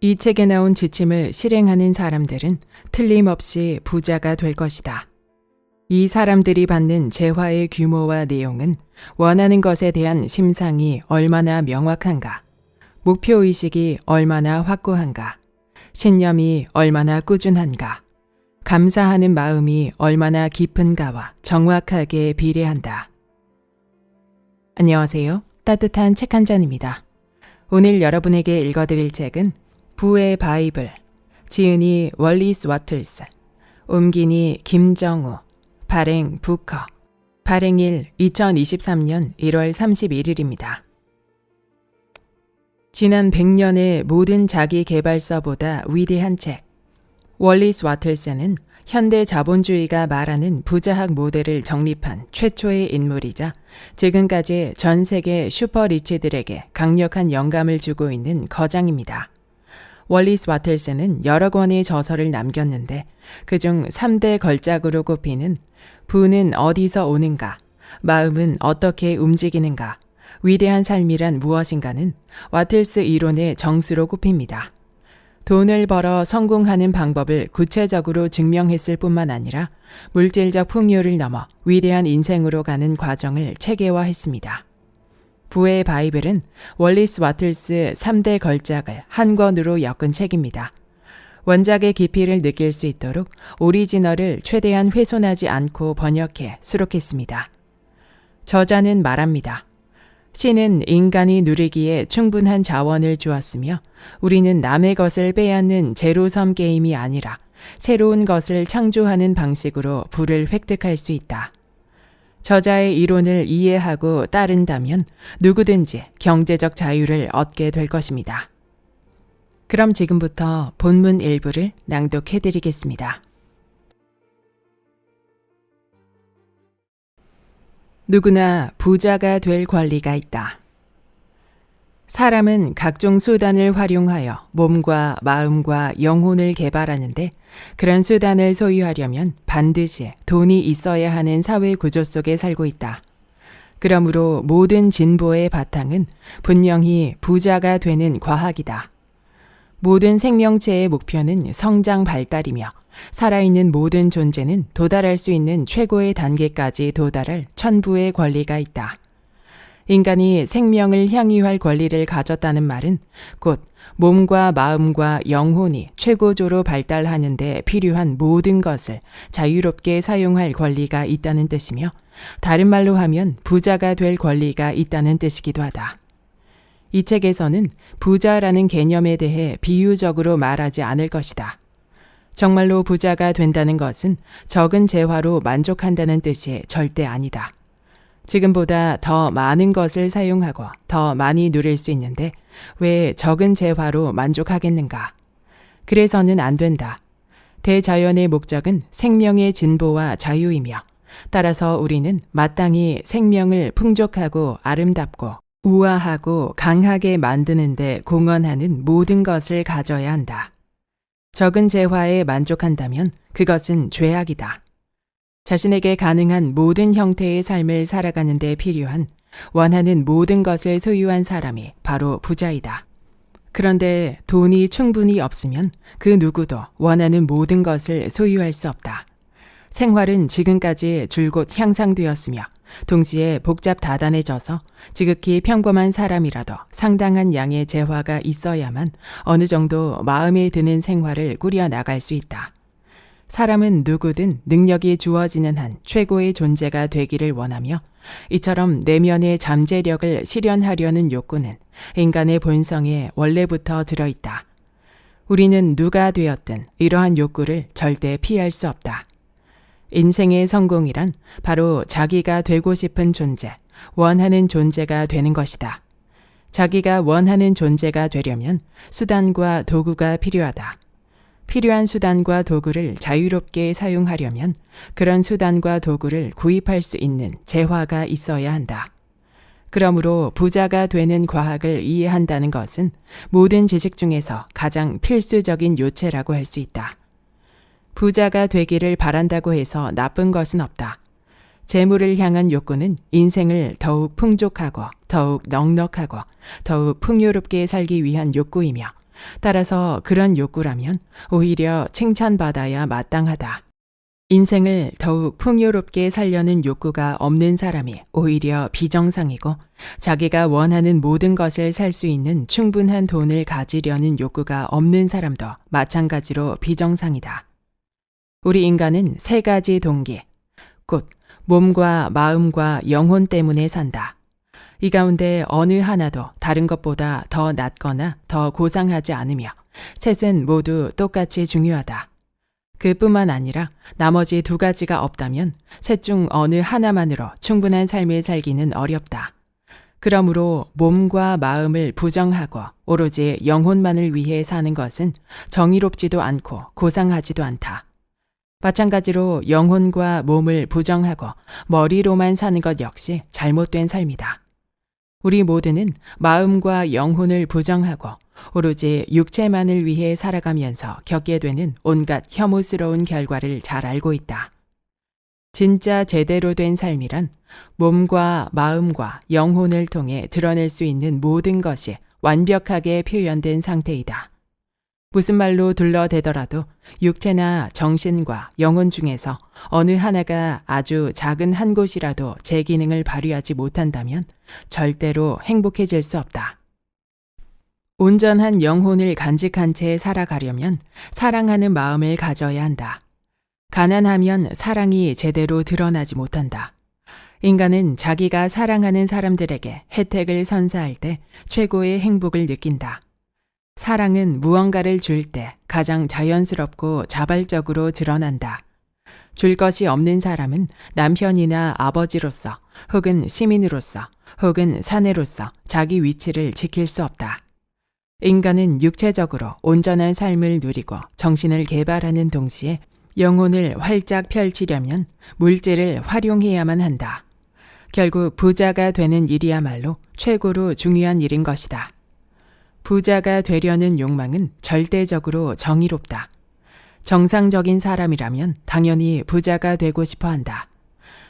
이 책에 나온 지침을 실행하는 사람들은 틀림없이 부자가 될 것이다. 이 사람들이 받는 재화의 규모와 내용은 원하는 것에 대한 심상이 얼마나 명확한가, 목표의식이 얼마나 확고한가, 신념이 얼마나 꾸준한가, 감사하는 마음이 얼마나 깊은가와 정확하게 비례한다. 안녕하세요. 따뜻한 책 한 잔입니다. 오늘 여러분에게 읽어드릴 책은 부의 바이블, 지은이 월리스 와틀스, 옮기니 김정우, 발행 부커, 발행일 2023년 1월 31일입니다. 지난 100년의 모든 자기계발서보다 위대한 책. 월리스 와틀스는 현대 자본주의가 말하는 부자학 모델을 정립한 최초의 인물이자 지금까지 전 세계 슈퍼리치들에게 강력한 영감을 주고 있는 거장입니다. 월리스 와틀스는 여러 권의 저서를 남겼는데 그중 3대 걸작으로 꼽히는 부는 어디서 오는가, 마음은 어떻게 움직이는가, 위대한 삶이란 무엇인가는 와틀스 이론의 정수로 꼽힙니다. 돈을 벌어 성공하는 방법을 구체적으로 증명했을 뿐만 아니라 물질적 풍요를 넘어 위대한 인생으로 가는 과정을 체계화했습니다. 부의 바이블은 월리스 와틀스 3대 걸작을 한 권으로 엮은 책입니다. 원작의 깊이를 느낄 수 있도록 오리지널을 최대한 훼손하지 않고 번역해 수록했습니다. 저자는 말합니다. 신은 인간이 누리기에 충분한 자원을 주었으며 우리는 남의 것을 빼앗는 제로섬 게임이 아니라 새로운 것을 창조하는 방식으로 부를 획득할 수 있다. 저자의 이론을 이해하고 따른다면 누구든지 경제적 자유를 얻게 될 것입니다. 그럼 지금부터 본문 일부를 낭독해 드리겠습니다. 누구나 부자가 될 권리가 있다. 사람은 각종 수단을 활용하여 몸과 마음과 영혼을 개발하는데 그런 수단을 소유하려면 반드시 돈이 있어야 하는 사회 구조 속에 살고 있다. 그러므로 모든 진보의 바탕은 분명히 부자가 되는 과학이다. 모든 생명체의 목표는 성장 발달이며 살아있는 모든 존재는 도달할 수 있는 최고의 단계까지 도달할 천부의 권리가 있다. 인간이 생명을 향유할 권리를 가졌다는 말은 곧 몸과 마음과 영혼이 최고조로 발달하는 데 필요한 모든 것을 자유롭게 사용할 권리가 있다는 뜻이며 다른 말로 하면 부자가 될 권리가 있다는 뜻이기도 하다. 이 책에서는 부자라는 개념에 대해 비유적으로 말하지 않을 것이다. 정말로 부자가 된다는 것은 적은 재화로 만족한다는 뜻이 절대 아니다. 지금보다 더 많은 것을 사용하고 더 많이 누릴 수 있는데 왜 적은 재화로 만족하겠는가? 그래서는 안 된다. 대자연의 목적은 생명의 진보와 자유이며 따라서 우리는 마땅히 생명을 풍족하고 아름답고 우아하고 강하게 만드는 데 공헌하는 모든 것을 가져야 한다. 적은 재화에 만족한다면 그것은 죄악이다. 자신에게 가능한 모든 형태의 삶을 살아가는 데 필요한 원하는 모든 것을 소유한 사람이 바로 부자이다. 그런데 돈이 충분히 없으면 그 누구도 원하는 모든 것을 소유할 수 없다. 생활은 지금까지 줄곧 향상되었으며 동시에 복잡다단해져서 지극히 평범한 사람이라도 상당한 양의 재화가 있어야만 어느 정도 마음에 드는 생활을 꾸려나갈 수 있다. 사람은 누구든 능력이 주어지는 한 최고의 존재가 되기를 원하며 이처럼 내면의 잠재력을 실현하려는 욕구는 인간의 본성에 원래부터 들어있다. 우리는 누가 되었든 이러한 욕구를 절대 피할 수 없다. 인생의 성공이란 바로 자기가 되고 싶은 존재, 원하는 존재가 되는 것이다. 자기가 원하는 존재가 되려면 수단과 도구가 필요하다. 필요한 수단과 도구를 자유롭게 사용하려면 그런 수단과 도구를 구입할 수 있는 재화가 있어야 한다. 그러므로 부자가 되는 과학을 이해한다는 것은 모든 지식 중에서 가장 필수적인 요체라고 할 수 있다. 부자가 되기를 바란다고 해서 나쁜 것은 없다. 재물을 향한 욕구는 인생을 더욱 풍족하고 더욱 넉넉하고 더욱 풍요롭게 살기 위한 욕구이며 따라서 그런 욕구라면 오히려 칭찬받아야 마땅하다. 인생을 더욱 풍요롭게 살려는 욕구가 없는 사람이 오히려 비정상이고, 자기가 원하는 모든 것을 살 수 있는 충분한 돈을 가지려는 욕구가 없는 사람도 마찬가지로 비정상이다. 우리 인간은 세 가지 동기, 곧 몸과 마음과 영혼 때문에 산다. 이 가운데 어느 하나도 다른 것보다 더 낫거나 더 고상하지 않으며 셋은 모두 똑같이 중요하다. 그뿐만 아니라 나머지 두 가지가 없다면 셋 중 어느 하나만으로 충분한 삶을 살기는 어렵다. 그러므로 몸과 마음을 부정하고 오로지 영혼만을 위해 사는 것은 정의롭지도 않고 고상하지도 않다. 마찬가지로 영혼과 몸을 부정하고 머리로만 사는 것 역시 잘못된 삶이다. 우리 모두는 마음과 영혼을 부정하고 오로지 육체만을 위해 살아가면서 겪게 되는 온갖 혐오스러운 결과를 잘 알고 있다. 진짜 제대로 된 삶이란 몸과 마음과 영혼을 통해 드러낼 수 있는 모든 것이 완벽하게 표현된 상태이다. 무슨 말로 둘러대더라도 육체나 정신과 영혼 중에서 어느 하나가 아주 작은 한 곳이라도 제 기능을 발휘하지 못한다면 절대로 행복해질 수 없다. 온전한 영혼을 간직한 채 살아가려면 사랑하는 마음을 가져야 한다. 가난하면 사랑이 제대로 드러나지 못한다. 인간은 자기가 사랑하는 사람들에게 혜택을 선사할 때 최고의 행복을 느낀다. 사랑은 무언가를 줄 때 가장 자연스럽고 자발적으로 드러난다. 줄 것이 없는 사람은 남편이나 아버지로서 혹은 시민으로서 혹은 사내로서 자기 위치를 지킬 수 없다. 인간은 육체적으로 온전한 삶을 누리고 정신을 개발하는 동시에 영혼을 활짝 펼치려면 물질을 활용해야만 한다. 결국 부자가 되는 일이야말로 최고로 중요한 일인 것이다. 부자가 되려는 욕망은 절대적으로 정의롭다. 정상적인 사람이라면 당연히 부자가 되고 싶어 한다.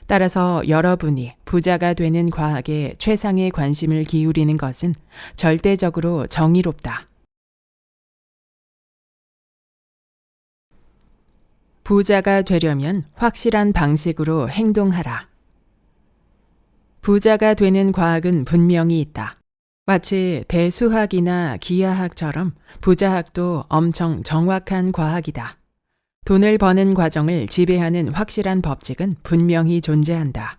따라서 여러분이 부자가 되는 과학에 최상의 관심을 기울이는 것은 절대적으로 정의롭다. 부자가 되려면 확실한 방식으로 행동하라. 부자가 되는 과학은 분명히 있다. 마치 대수학이나 기하학처럼 부자학도 엄청 정확한 과학이다. 돈을 버는 과정을 지배하는 확실한 법칙은 분명히 존재한다.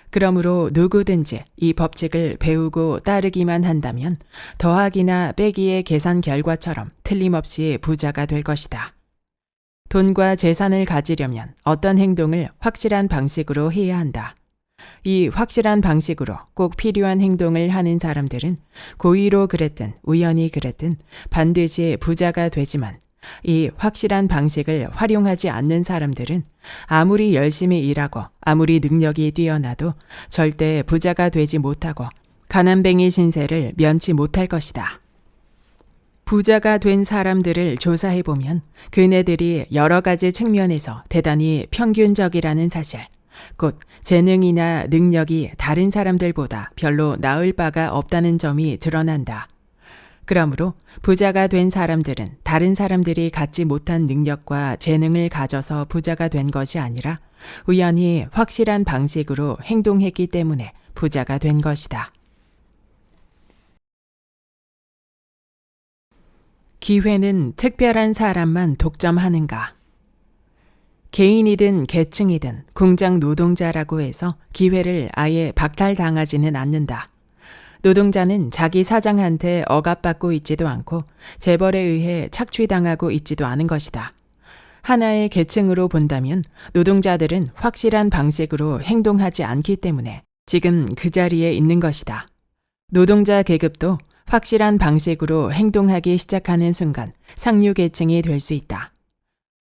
그러므로 누구든지 이 법칙을 배우고 따르기만 한다면 더하기나 빼기의 계산 결과처럼 틀림없이 부자가 될 것이다. 돈과 재산을 가지려면 어떤 행동을 확실한 방식으로 해야 한다. 이 확실한 방식으로 꼭 필요한 행동을 하는 사람들은 고의로 그랬든 우연히 그랬든 반드시 부자가 되지만, 이 확실한 방식을 활용하지 않는 사람들은 아무리 열심히 일하고 아무리 능력이 뛰어나도 절대 부자가 되지 못하고 가난뱅이 신세를 면치 못할 것이다. 부자가 된 사람들을 조사해보면 그네들이 여러 가지 측면에서 대단히 평균적이라는 사실, 곧 재능이나 능력이 다른 사람들보다 별로 나을 바가 없다는 점이 드러난다. 그러므로 부자가 된 사람들은 다른 사람들이 갖지 못한 능력과 재능을 가져서 부자가 된 것이 아니라 우연히 확실한 방식으로 행동했기 때문에 부자가 된 것이다. 기회는 특별한 사람만 독점하는가? 개인이든 계층이든 공장 노동자라고 해서 기회를 아예 박탈당하지는 않는다. 노동자는 자기 사장한테 억압받고 있지도 않고 재벌에 의해 착취당하고 있지도 않은 것이다. 하나의 계층으로 본다면 노동자들은 확실한 방식으로 행동하지 않기 때문에 지금 그 자리에 있는 것이다. 노동자 계급도 확실한 방식으로 행동하기 시작하는 순간 상류계층이 될 수 있다.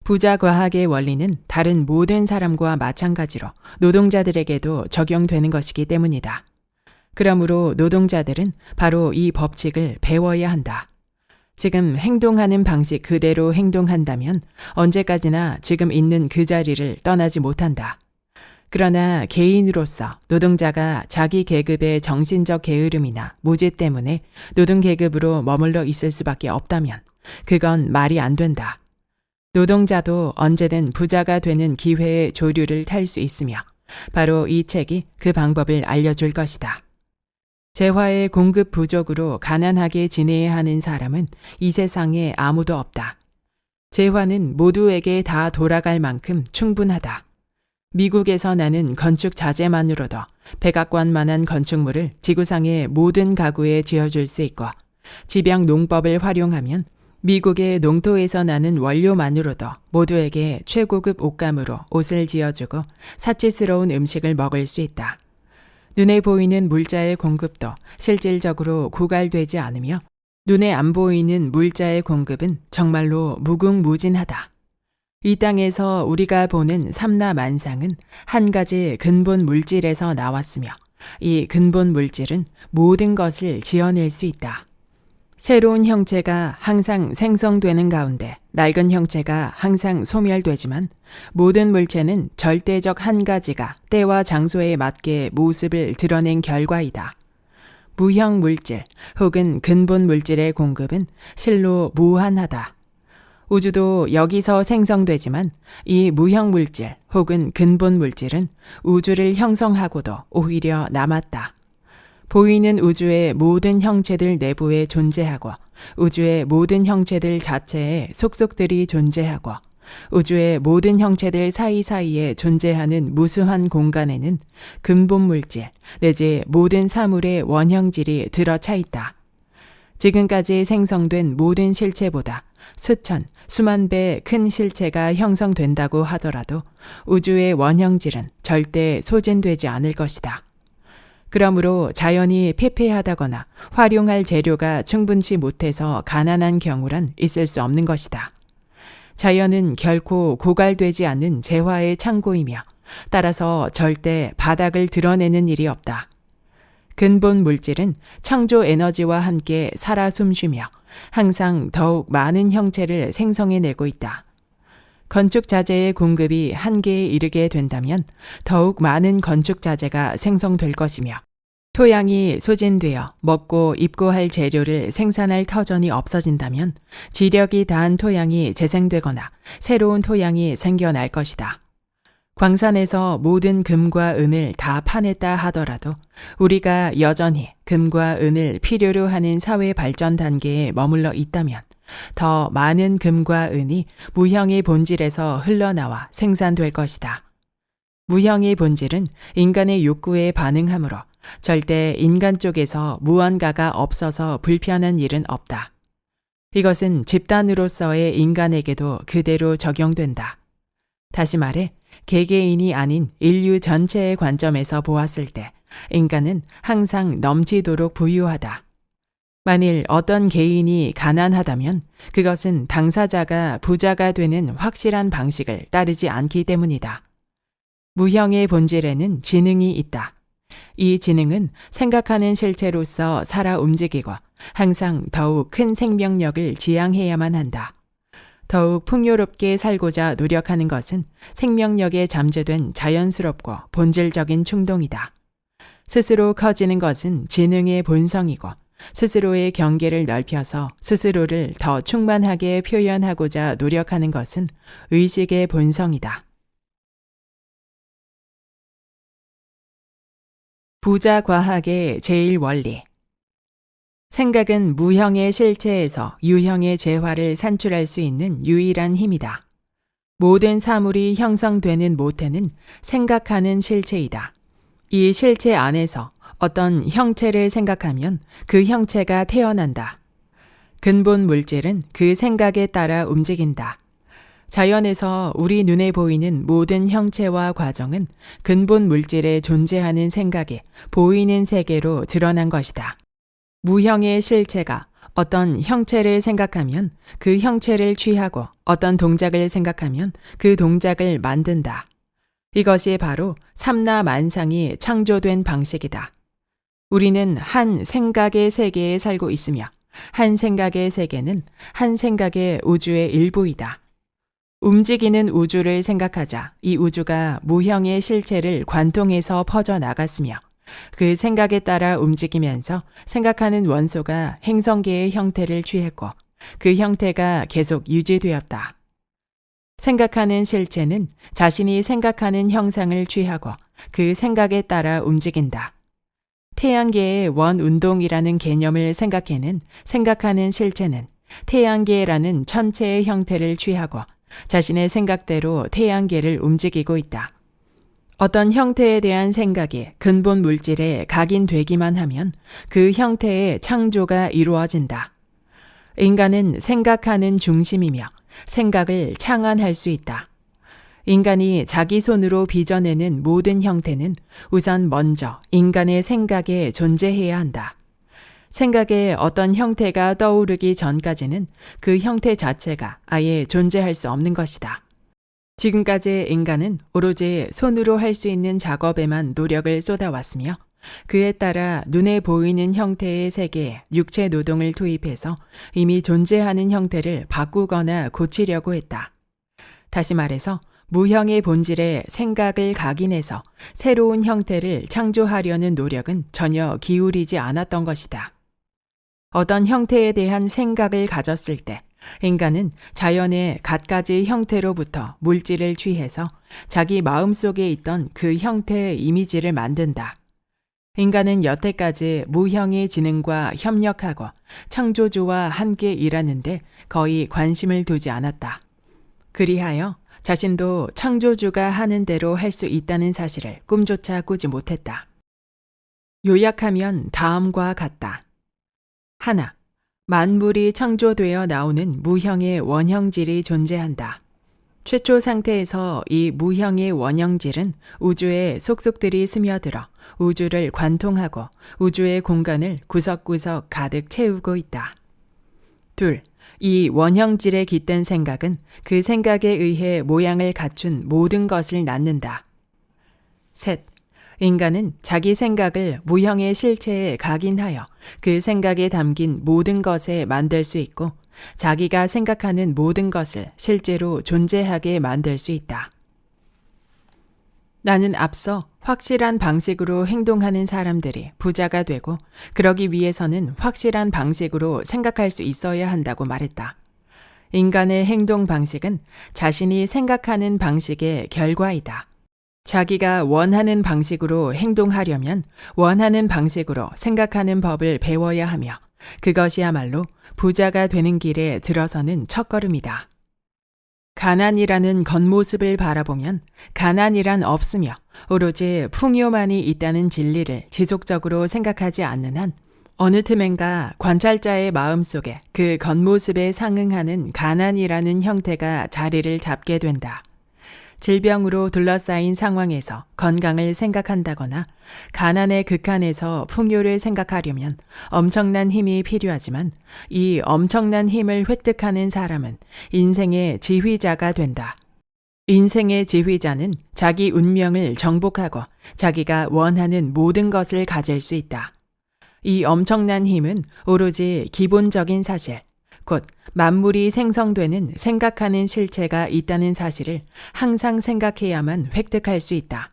부자 과학의 원리는 다른 모든 사람과 마찬가지로 노동자들에게도 적용되는 것이기 때문이다. 그러므로 노동자들은 바로 이 법칙을 배워야 한다. 지금 행동하는 방식 그대로 행동한다면 언제까지나 지금 있는 그 자리를 떠나지 못한다. 그러나 개인으로서 노동자가 자기 계급의 정신적 게으름이나 무지 때문에 노동 계급으로 머물러 있을 수밖에 없다면 그건 말이 안 된다. 노동자도 언제든 부자가 되는 기회의 조류를 탈 수 있으며 바로 이 책이 그 방법을 알려줄 것이다. 재화의 공급 부족으로 가난하게 지내야 하는 사람은 이 세상에 아무도 없다. 재화는 모두에게 다 돌아갈 만큼 충분하다. 미국에서 나는 건축 자재만으로도 백악관만한 건축물을 지구상의 모든 가구에 지어줄 수 있고 집약 농법을 활용하면 미국의 농토에서 나는 원료만으로도 모두에게 최고급 옷감으로 옷을 지어주고 사치스러운 음식을 먹을 수 있다. 눈에 보이는 물자의 공급도 실질적으로 고갈되지 않으며 눈에 안 보이는 물자의 공급은 정말로 무궁무진하다. 이 땅에서 우리가 보는 삼라만상은 한 가지 근본 물질에서 나왔으며 이 근본 물질은 모든 것을 지어낼 수 있다. 새로운 형체가 항상 생성되는 가운데 낡은 형체가 항상 소멸되지만 모든 물체는 절대적 한 가지가 때와 장소에 맞게 모습을 드러낸 결과이다. 무형 물질 혹은 근본 물질의 공급은 실로 무한하다. 우주도 여기서 생성되지만 이 무형 물질 혹은 근본 물질은 우주를 형성하고도 오히려 남았다. 보이는 우주의 모든 형체들 내부에 존재하고 우주의 모든 형체들 자체에 속속들이 존재하고 우주의 모든 형체들 사이사이에 존재하는 무수한 공간에는 근본 물질 내지 모든 사물의 원형질이 들어차 있다. 지금까지 생성된 모든 실체보다 수천, 수만 배 큰 실체가 형성된다고 하더라도 우주의 원형질은 절대 소진되지 않을 것이다. 그러므로 자연이 폐폐하다거나 활용할 재료가 충분치 못해서 가난한 경우란 있을 수 없는 것이다. 자연은 결코 고갈되지 않는 재화의 창고이며 따라서 절대 바닥을 드러내는 일이 없다. 근본 물질은 창조 에너지와 함께 살아 숨쉬며 항상 더욱 많은 형체를 생성해내고 있다. 건축 자재의 공급이 한계에 이르게 된다면 더욱 많은 건축 자재가 생성될 것이며 토양이 소진되어 먹고 입고 할 재료를 생산할 터전이 없어진다면 지력이 닿은 토양이 재생되거나 새로운 토양이 생겨날 것이다. 광산에서 모든 금과 은을 다 파냈다 하더라도 우리가 여전히 금과 은을 필요로 하는 사회 발전 단계에 머물러 있다면 더 많은 금과 은이 무형의 본질에서 흘러나와 생산될 것이다. 무형의 본질은 인간의 욕구에 반응하므로 절대 인간 쪽에서 무언가가 없어서 불편한 일은 없다. 이것은 집단으로서의 인간에게도 그대로 적용된다. 다시 말해 개개인이 아닌 인류 전체의 관점에서 보았을 때 인간은 항상 넘치도록 부유하다. 만일 어떤 개인이 가난하다면 그것은 당사자가 부자가 되는 확실한 방식을 따르지 않기 때문이다. 무형의 본질에는 지능이 있다. 이 지능은 생각하는 실체로서 살아 움직이고 항상 더욱 큰 생명력을 지향해야만 한다. 더욱 풍요롭게 살고자 노력하는 것은 생명력에 잠재된 자연스럽고 본질적인 충동이다. 스스로 커지는 것은 지능의 본성이고 스스로의 경계를 넓혀서 스스로를 더 충만하게 표현하고자 노력하는 것은 의식의 본성이다. 부자 과학의 제1원리. 생각은 무형의 실체에서 유형의 재화를 산출할 수 있는 유일한 힘이다. 모든 사물이 형성되는 모태는 생각하는 실체이다. 이 실체 안에서 어떤 형체를 생각하면 그 형체가 태어난다. 근본 물질은 그 생각에 따라 움직인다. 자연에서 우리 눈에 보이는 모든 형체와 과정은 근본 물질에 존재하는 생각에 보이는 세계로 드러난 것이다. 무형의 실체가 어떤 형체를 생각하면 그 형체를 취하고 어떤 동작을 생각하면 그 동작을 만든다. 이것이 바로 삼라만상이 창조된 방식이다. 우리는 한 생각의 세계에 살고 있으며 한 생각의 세계는 한 생각의 우주의 일부이다. 움직이는 우주를 생각하자 이 우주가 무형의 실체를 관통해서 퍼져나갔으며 그 생각에 따라 움직이면서 생각하는 원소가 행성계의 형태를 취했고 그 형태가 계속 유지되었다. 생각하는 실체는 자신이 생각하는 형상을 취하고 그 생각에 따라 움직인다. 태양계의 원운동이라는 개념을 생각해낸 생각하는 실체는 태양계라는 천체의 형태를 취하고 자신의 생각대로 태양계를 움직이고 있다. 어떤 형태에 대한 생각이 근본 물질에 각인되기만 하면 그 형태의 창조가 이루어진다. 인간은 생각하는 중심이며 생각을 창안할 수 있다. 인간이 자기 손으로 빚어내는 모든 형태는 우선 먼저 인간의 생각에 존재해야 한다. 생각에 어떤 형태가 떠오르기 전까지는 그 형태 자체가 아예 존재할 수 없는 것이다. 지금까지 인간은 오로지 손으로 할 수 있는 작업에만 노력을 쏟아왔으며 그에 따라 눈에 보이는 형태의 세계에 육체 노동을 투입해서 이미 존재하는 형태를 바꾸거나 고치려고 했다. 다시 말해서 무형의 본질에 생각을 각인해서 새로운 형태를 창조하려는 노력은 전혀 기울이지 않았던 것이다. 어떤 형태에 대한 생각을 가졌을 때 인간은 자연의 갖가지 형태로부터 물질을 취해서 자기 마음속에 있던 그 형태의 이미지를 만든다. 인간은 여태까지 무형의 지능과 협력하고 창조주와 함께 일하는데 거의 관심을 두지 않았다. 그리하여 자신도 창조주가 하는 대로 할 수 있다는 사실을 꿈조차 꾸지 못했다. 요약하면 다음과 같다. 하나, 만물이 창조되어 나오는 무형의 원형질이 존재한다. 최초 상태에서 이 무형의 원형질은 우주에 속속들이 스며들어 우주를 관통하고 우주의 공간을 구석구석 가득 채우고 있다. 둘, 이 원형질에 깃든 생각은 그 생각에 의해 모양을 갖춘 모든 것을 낳는다. 셋, 인간은 자기 생각을 무형의 실체에 각인하여 그 생각에 담긴 모든 것에 만들 수 있고 자기가 생각하는 모든 것을 실제로 존재하게 만들 수 있다. 나는 앞서 확실한 방식으로 행동하는 사람들이 부자가 되고 그러기 위해서는 확실한 방식으로 생각할 수 있어야 한다고 말했다. 인간의 행동 방식은 자신이 생각하는 방식의 결과이다. 자기가 원하는 방식으로 행동하려면 원하는 방식으로 생각하는 법을 배워야 하며 그것이야말로 부자가 되는 길에 들어서는 첫걸음이다. 가난이라는 겉모습을 바라보면 가난이란 없으며 오로지 풍요만이 있다는 진리를 지속적으로 생각하지 않는 한 어느 틈엔가 관찰자의 마음속에 그 겉모습에 상응하는 가난이라는 형태가 자리를 잡게 된다. 질병으로 둘러싸인 상황에서 건강을 생각한다거나 가난의 극한에서 풍요를 생각하려면 엄청난 힘이 필요하지만 이 엄청난 힘을 획득하는 사람은 인생의 지휘자가 된다. 인생의 지휘자는 자기 운명을 정복하고 자기가 원하는 모든 것을 가질 수 있다. 이 엄청난 힘은 오로지 기본적인 사실, 곧 만물이 생성되는 생각하는 실체가 있다는 사실을 항상 생각해야만 획득할 수 있다.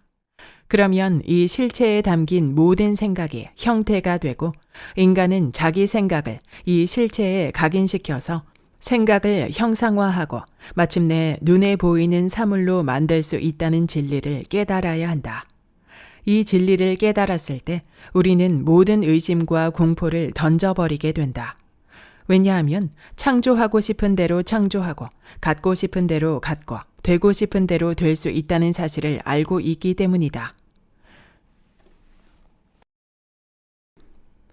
그러면 이 실체에 담긴 모든 생각이 형태가 되고 인간은 자기 생각을 이 실체에 각인시켜서 생각을 형상화하고 마침내 눈에 보이는 사물로 만들 수 있다는 진리를 깨달아야 한다. 이 진리를 깨달았을 때 우리는 모든 의심과 공포를 던져버리게 된다. 왜냐하면 창조하고 싶은 대로 창조하고 갖고 싶은 대로 갖고 되고 싶은 대로 될 수 있다는 사실을 알고 있기 때문이다.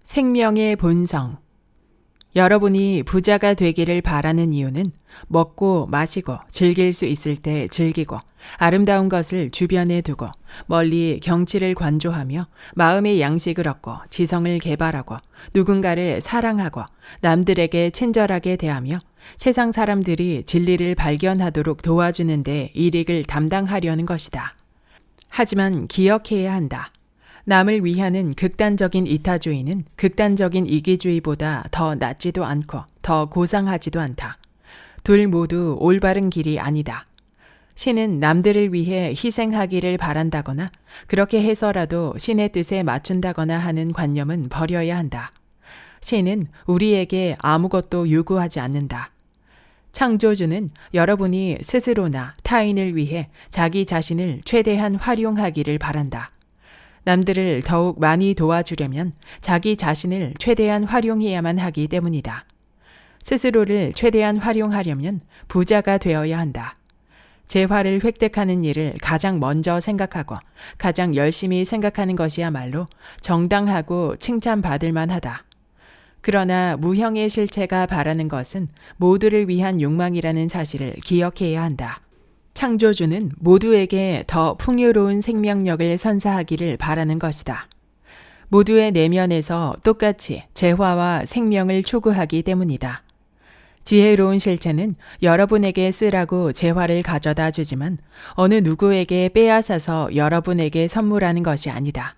생명의 본성. 여러분이 부자가 되기를 바라는 이유는 먹고 마시고 즐길 수 있을 때 즐기고 아름다운 것을 주변에 두고 멀리 경치를 관조하며 마음의 양식을 얻고 지성을 개발하고 누군가를 사랑하고 남들에게 친절하게 대하며 세상 사람들이 진리를 발견하도록 도와주는 데 일익을 담당하려는 것이다. 하지만 기억해야 한다. 남을 위하는 극단적인 이타주의는 극단적인 이기주의보다 더 낫지도 않고 더 고상하지도 않다. 둘 모두 올바른 길이 아니다. 신은 남들을 위해 희생하기를 바란다거나 그렇게 해서라도 신의 뜻에 맞춘다거나 하는 관념은 버려야 한다. 신은 우리에게 아무것도 요구하지 않는다. 창조주는 여러분이 스스로나 타인을 위해 자기 자신을 최대한 활용하기를 바란다. 남들을 더욱 많이 도와주려면 자기 자신을 최대한 활용해야만 하기 때문이다. 스스로를 최대한 활용하려면 부자가 되어야 한다. 재화를 획득하는 일을 가장 먼저 생각하고 가장 열심히 생각하는 것이야말로 정당하고 칭찬받을 만하다. 그러나 무형의 실체가 바라는 것은 모두를 위한 욕망이라는 사실을 기억해야 한다. 창조주는 모두에게 더 풍요로운 생명력을 선사하기를 바라는 것이다. 모두의 내면에서 똑같이 재화와 생명을 추구하기 때문이다. 지혜로운 실체는 여러분에게 쓰라고 재화를 가져다 주지만 어느 누구에게 빼앗아서 여러분에게 선물하는 것이 아니다.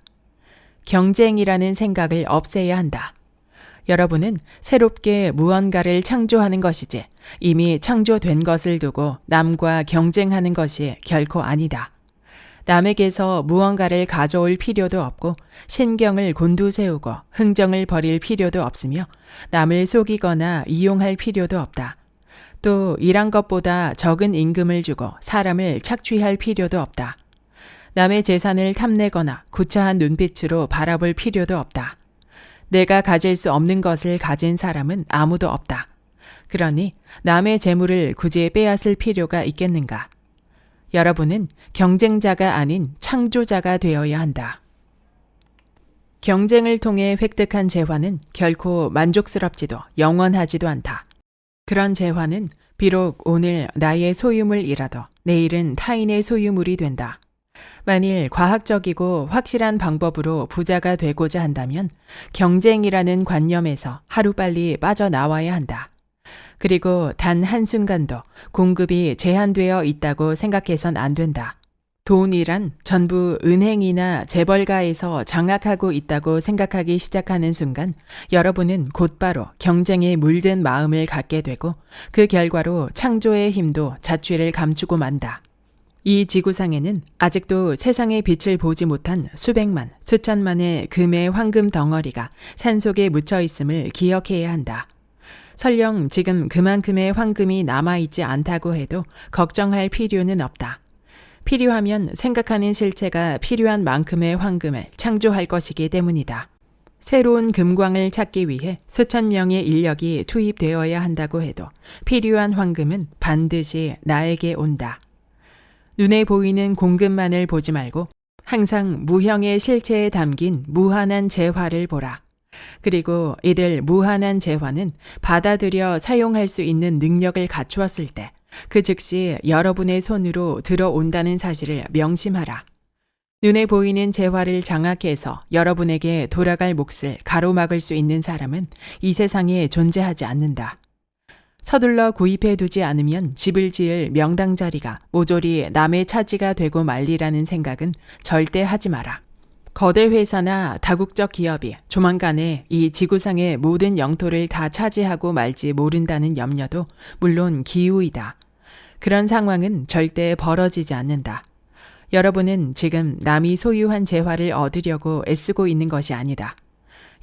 경쟁이라는 생각을 없애야 한다. 여러분은 새롭게 무언가를 창조하는 것이지 이미 창조된 것을 두고 남과 경쟁하는 것이 결코 아니다. 남에게서 무언가를 가져올 필요도 없고 신경을 곤두세우고 흥정을 벌일 필요도 없으며 남을 속이거나 이용할 필요도 없다. 또 일한 것보다 적은 임금을 주고 사람을 착취할 필요도 없다. 남의 재산을 탐내거나 구차한 눈빛으로 바라볼 필요도 없다. 내가 가질 수 없는 것을 가진 사람은 아무도 없다. 그러니 남의 재물을 굳이 빼앗을 필요가 있겠는가? 여러분은 경쟁자가 아닌 창조자가 되어야 한다. 경쟁을 통해 획득한 재화는 결코 만족스럽지도 영원하지도 않다. 그런 재화는 비록 오늘 나의 소유물이라도 내일은 타인의 소유물이 된다. 만일 과학적이고 확실한 방법으로 부자가 되고자 한다면 경쟁이라는 관념에서 하루빨리 빠져나와야 한다. 그리고 단 한순간도 공급이 제한되어 있다고 생각해선 안 된다. 돈이란 전부 은행이나 재벌가에서 장악하고 있다고 생각하기 시작하는 순간 여러분은 곧바로 경쟁에 물든 마음을 갖게 되고 그 결과로 창조의 힘도 자취를 감추고 만다. 이 지구상에는 아직도 세상의 빛을 보지 못한 수백만, 수천만의 금의 황금 덩어리가 산속에 묻혀 있음을 기억해야 한다. 설령 지금 그만큼의 황금이 남아있지 않다고 해도 걱정할 필요는 없다. 필요하면 생각하는 실체가 필요한 만큼의 황금을 창조할 것이기 때문이다. 새로운 금광을 찾기 위해 수천 명의 인력이 투입되어야 한다고 해도 필요한 황금은 반드시 나에게 온다. 눈에 보이는 공급만을 보지 말고 항상 무형의 실체에 담긴 무한한 재화를 보라. 그리고 이들 무한한 재화는 받아들여 사용할 수 있는 능력을 갖추었을 때 그 즉시 여러분의 손으로 들어온다는 사실을 명심하라. 눈에 보이는 재화를 장악해서 여러분에게 돌아갈 몫을 가로막을 수 있는 사람은 이 세상에 존재하지 않는다. 서둘러 구입해 두지 않으면 집을 지을 명당 자리가 모조리 남의 차지가 되고 말리라는 생각은 절대 하지 마라. 거대 회사나 다국적 기업이 조만간에 이 지구상의 모든 영토를 다 차지하고 말지 모른다는 염려도 물론 기우이다. 그런 상황은 절대 벌어지지 않는다. 여러분은 지금 남이 소유한 재화를 얻으려고 애쓰고 있는 것이 아니다.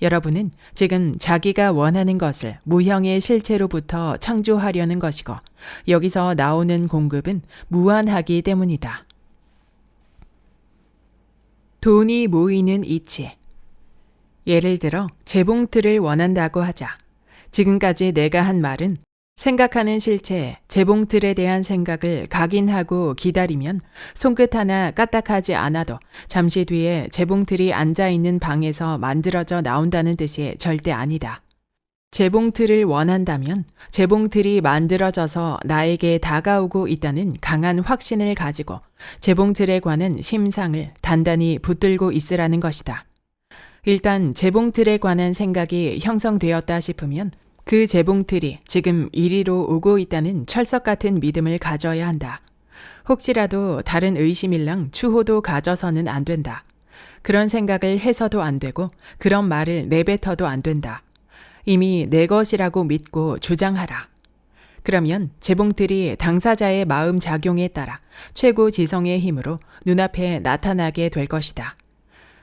여러분은 지금 자기가 원하는 것을 무형의 실체로부터 창조하려는 것이고 여기서 나오는 공급은 무한하기 때문이다. 돈이 모이는 이치. 예를 들어 재봉틀을 원한다고 하자. 지금까지 내가 한 말은 생각하는 실체에 재봉틀에 대한 생각을 각인하고 기다리면 손끝 하나 까딱하지 않아도 잠시 뒤에 재봉틀이 앉아있는 방에서 만들어져 나온다는 뜻이 절대 아니다. 재봉틀을 원한다면 재봉틀이 만들어져서 나에게 다가오고 있다는 강한 확신을 가지고 재봉틀에 관한 심상을 단단히 붙들고 있으라는 것이다. 일단 재봉틀에 관한 생각이 형성되었다 싶으면 그 재봉틀이 지금 이리로 오고 있다는 철석 같은 믿음을 가져야 한다. 혹시라도 다른 의심일랑 추호도 가져서는 안 된다. 그런 생각을 해서도 안 되고 그런 말을 내뱉어도 안 된다. 이미 내 것이라고 믿고 주장하라. 그러면 재봉틀이 당사자의 마음 작용에 따라 최고 지성의 힘으로 눈앞에 나타나게 될 것이다.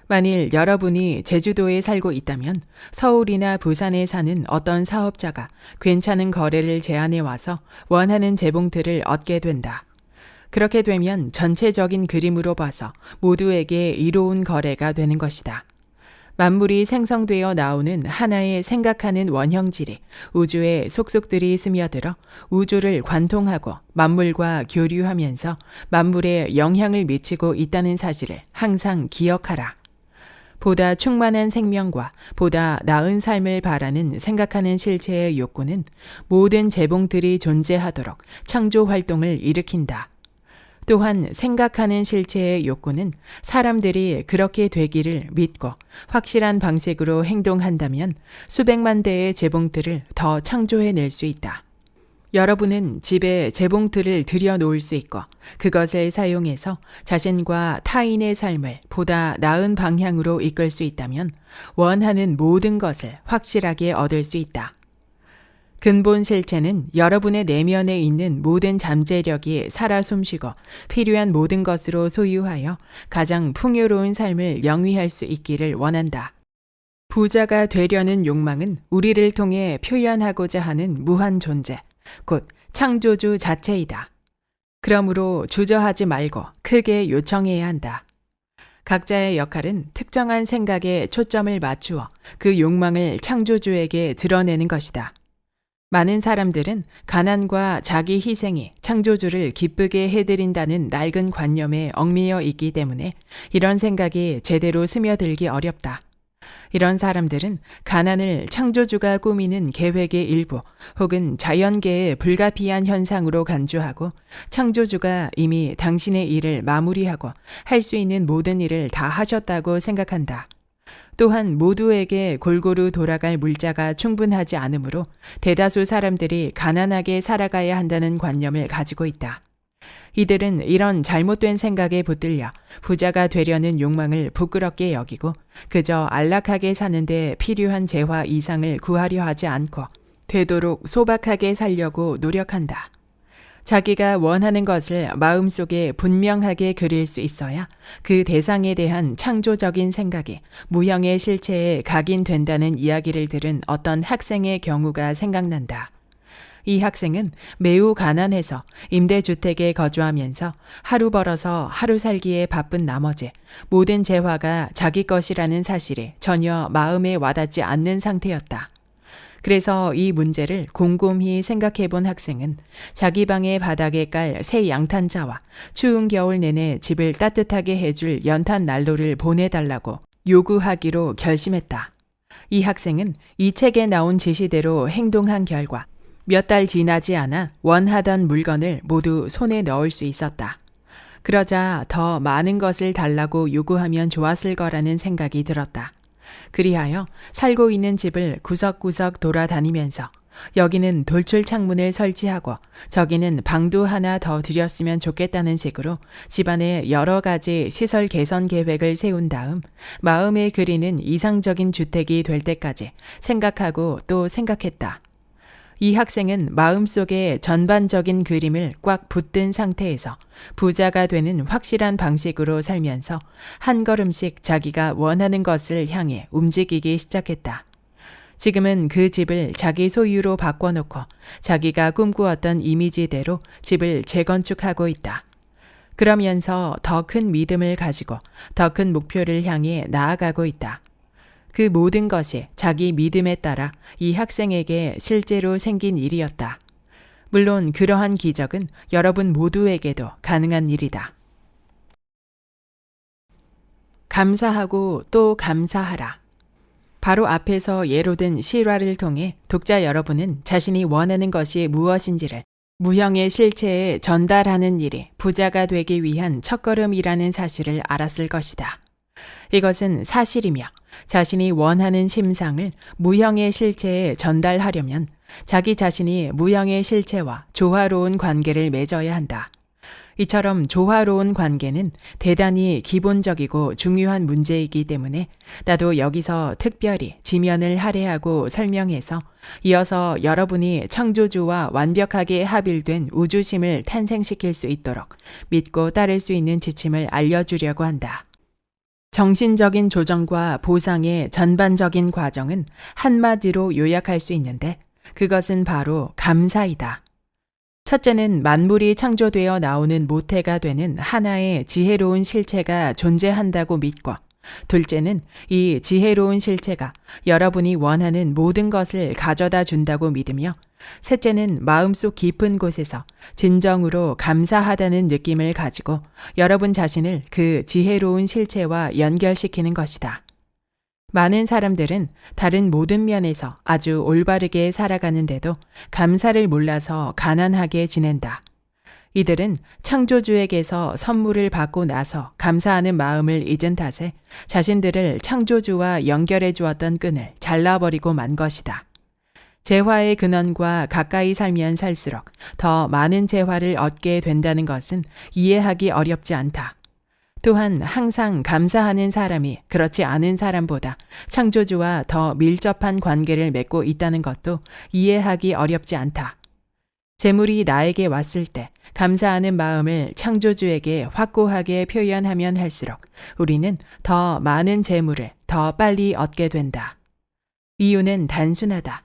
만일 여러분이 제주도에 살고 있다면 서울이나 부산에 사는 어떤 사업자가 괜찮은 거래를 제안해 와서 원하는 재봉틀을 얻게 된다. 그렇게 되면 전체적인 그림으로 봐서 모두에게 이로운 거래가 되는 것이다. 만물이 생성되어 나오는 하나의 생각하는 원형질이 우주에 속속들이 스며들어 우주를 관통하고 만물과 교류하면서 만물에 영향을 미치고 있다는 사실을 항상 기억하라. 보다 충만한 생명과 보다 나은 삶을 바라는 생각하는 실체의 욕구는 모든 재봉틀이 존재하도록 창조 활동을 일으킨다. 또한 생각하는 실체의 욕구는 사람들이 그렇게 되기를 믿고 확실한 방식으로 행동한다면 수백만 대의 재봉틀을 더 창조해낼 수 있다. 여러분은 집에 재봉틀을 들여놓을 수 있고 그것을 사용해서 자신과 타인의 삶을 보다 나은 방향으로 이끌 수 있다면 원하는 모든 것을 확실하게 얻을 수 있다. 근본 실체는 여러분의 내면에 있는 모든 잠재력이 살아 숨쉬고 필요한 모든 것으로 소유하여 가장 풍요로운 삶을 영위할 수 있기를 원한다. 부자가 되려는 욕망은 우리를 통해 표현하고자 하는 무한 존재, 곧 창조주 자체이다. 그러므로 주저하지 말고 크게 요청해야 한다. 각자의 역할은 특정한 생각에 초점을 맞추어 그 욕망을 창조주에게 드러내는 것이다. 많은 사람들은 가난과 자기 희생이 창조주를 기쁘게 해드린다는 낡은 관념에 얽매여 있기 때문에 이런 생각이 제대로 스며들기 어렵다. 이런 사람들은 가난을 창조주가 꾸미는 계획의 일부 혹은 자연계의 불가피한 현상으로 간주하고 창조주가 이미 당신의 일을 마무리하고 할 수 있는 모든 일을 다 하셨다고 생각한다. 또한 모두에게 골고루 돌아갈 물자가 충분하지 않으므로 대다수 사람들이 가난하게 살아가야 한다는 관념을 가지고 있다. 이들은 이런 잘못된 생각에 붙들려 부자가 되려는 욕망을 부끄럽게 여기고 그저 안락하게 사는데 필요한 재화 이상을 구하려 하지 않고 되도록 소박하게 살려고 노력한다. 자기가 원하는 것을 마음속에 분명하게 그릴 수 있어야 그 대상에 대한 창조적인 생각이 무형의 실체에 각인된다는 이야기를 들은 어떤 학생의 경우가 생각난다. 이 학생은 매우 가난해서 임대주택에 거주하면서 하루 벌어서 하루 살기에 바쁜 나머지 모든 재화가 자기 것이라는 사실이 전혀 마음에 와닿지 않는 상태였다. 그래서 이 문제를 곰곰이 생각해 본 학생은 자기 방의 바닥에 깔 새 양탄자와 추운 겨울 내내 집을 따뜻하게 해줄 연탄 난로를 보내달라고 요구하기로 결심했다. 이 학생은 이 책에 나온 지시대로 행동한 결과 몇 달 지나지 않아 원하던 물건을 모두 손에 넣을 수 있었다. 그러자 더 많은 것을 달라고 요구하면 좋았을 거라는 생각이 들었다. 그리하여 살고 있는 집을 구석구석 돌아다니면서 여기는 돌출 창문을 설치하고 저기는 방도 하나 더 들였으면 좋겠다는 식으로 집안에 여러 가지 시설 개선 계획을 세운 다음 마음에 그리는 이상적인 주택이 될 때까지 생각하고 또 생각했다. 이 학생은 마음속에 전반적인 그림을 꽉 붙든 상태에서 부자가 되는 확실한 방식으로 살면서 한 걸음씩 자기가 원하는 것을 향해 움직이기 시작했다. 지금은 그 집을 자기 소유로 바꿔놓고 자기가 꿈꾸었던 이미지대로 집을 재건축하고 있다. 그러면서 더 큰 믿음을 가지고 더 큰 목표를 향해 나아가고 있다. 그 모든 것이 자기 믿음에 따라 이 학생에게 실제로 생긴 일이었다. 물론 그러한 기적은 여러분 모두에게도 가능한 일이다. 감사하고 또 감사하라. 바로 앞에서 예로 든 실화를 통해 독자 여러분은 자신이 원하는 것이 무엇인지를 무형의 실체에 전달하는 일이 부자가 되기 위한 첫걸음이라는 사실을 알았을 것이다. 이것은 사실이며 자신이 원하는 심상을 무형의 실체에 전달하려면 자기 자신이 무형의 실체와 조화로운 관계를 맺어야 한다. 이처럼 조화로운 관계는 대단히 기본적이고 중요한 문제이기 때문에 나도 여기서 특별히 지면을 할애하고 설명해서 이어서 여러분이 창조주와 완벽하게 합일된 우주심을 탄생시킬 수 있도록 믿고 따를 수 있는 지침을 알려주려고 한다. 정신적인 조정과 보상의 전반적인 과정은 한마디로 요약할 수 있는데 그것은 바로 감사이다. 첫째는 만물이 창조되어 나오는 모태가 되는 하나의 지혜로운 실체가 존재한다고 믿고, 둘째는 이 지혜로운 실체가 여러분이 원하는 모든 것을 가져다 준다고 믿으며, 셋째는 마음속 깊은 곳에서 진정으로 감사하다는 느낌을 가지고 여러분 자신을 그 지혜로운 실체와 연결시키는 것이다. 많은 사람들은 다른 모든 면에서 아주 올바르게 살아가는데도 감사를 몰라서 가난하게 지낸다. 이들은 창조주에게서 선물을 받고 나서 감사하는 마음을 잊은 탓에 자신들을 창조주와 연결해 주었던 끈을 잘라버리고 만 것이다. 재화의 근원과 가까이 살면 살수록 더 많은 재화를 얻게 된다는 것은 이해하기 어렵지 않다. 또한 항상 감사하는 사람이 그렇지 않은 사람보다 창조주와 더 밀접한 관계를 맺고 있다는 것도 이해하기 어렵지 않다. 재물이 나에게 왔을 때 감사하는 마음을 창조주에게 확고하게 표현하면 할수록 우리는 더 많은 재물을 더 빨리 얻게 된다. 이유는 단순하다.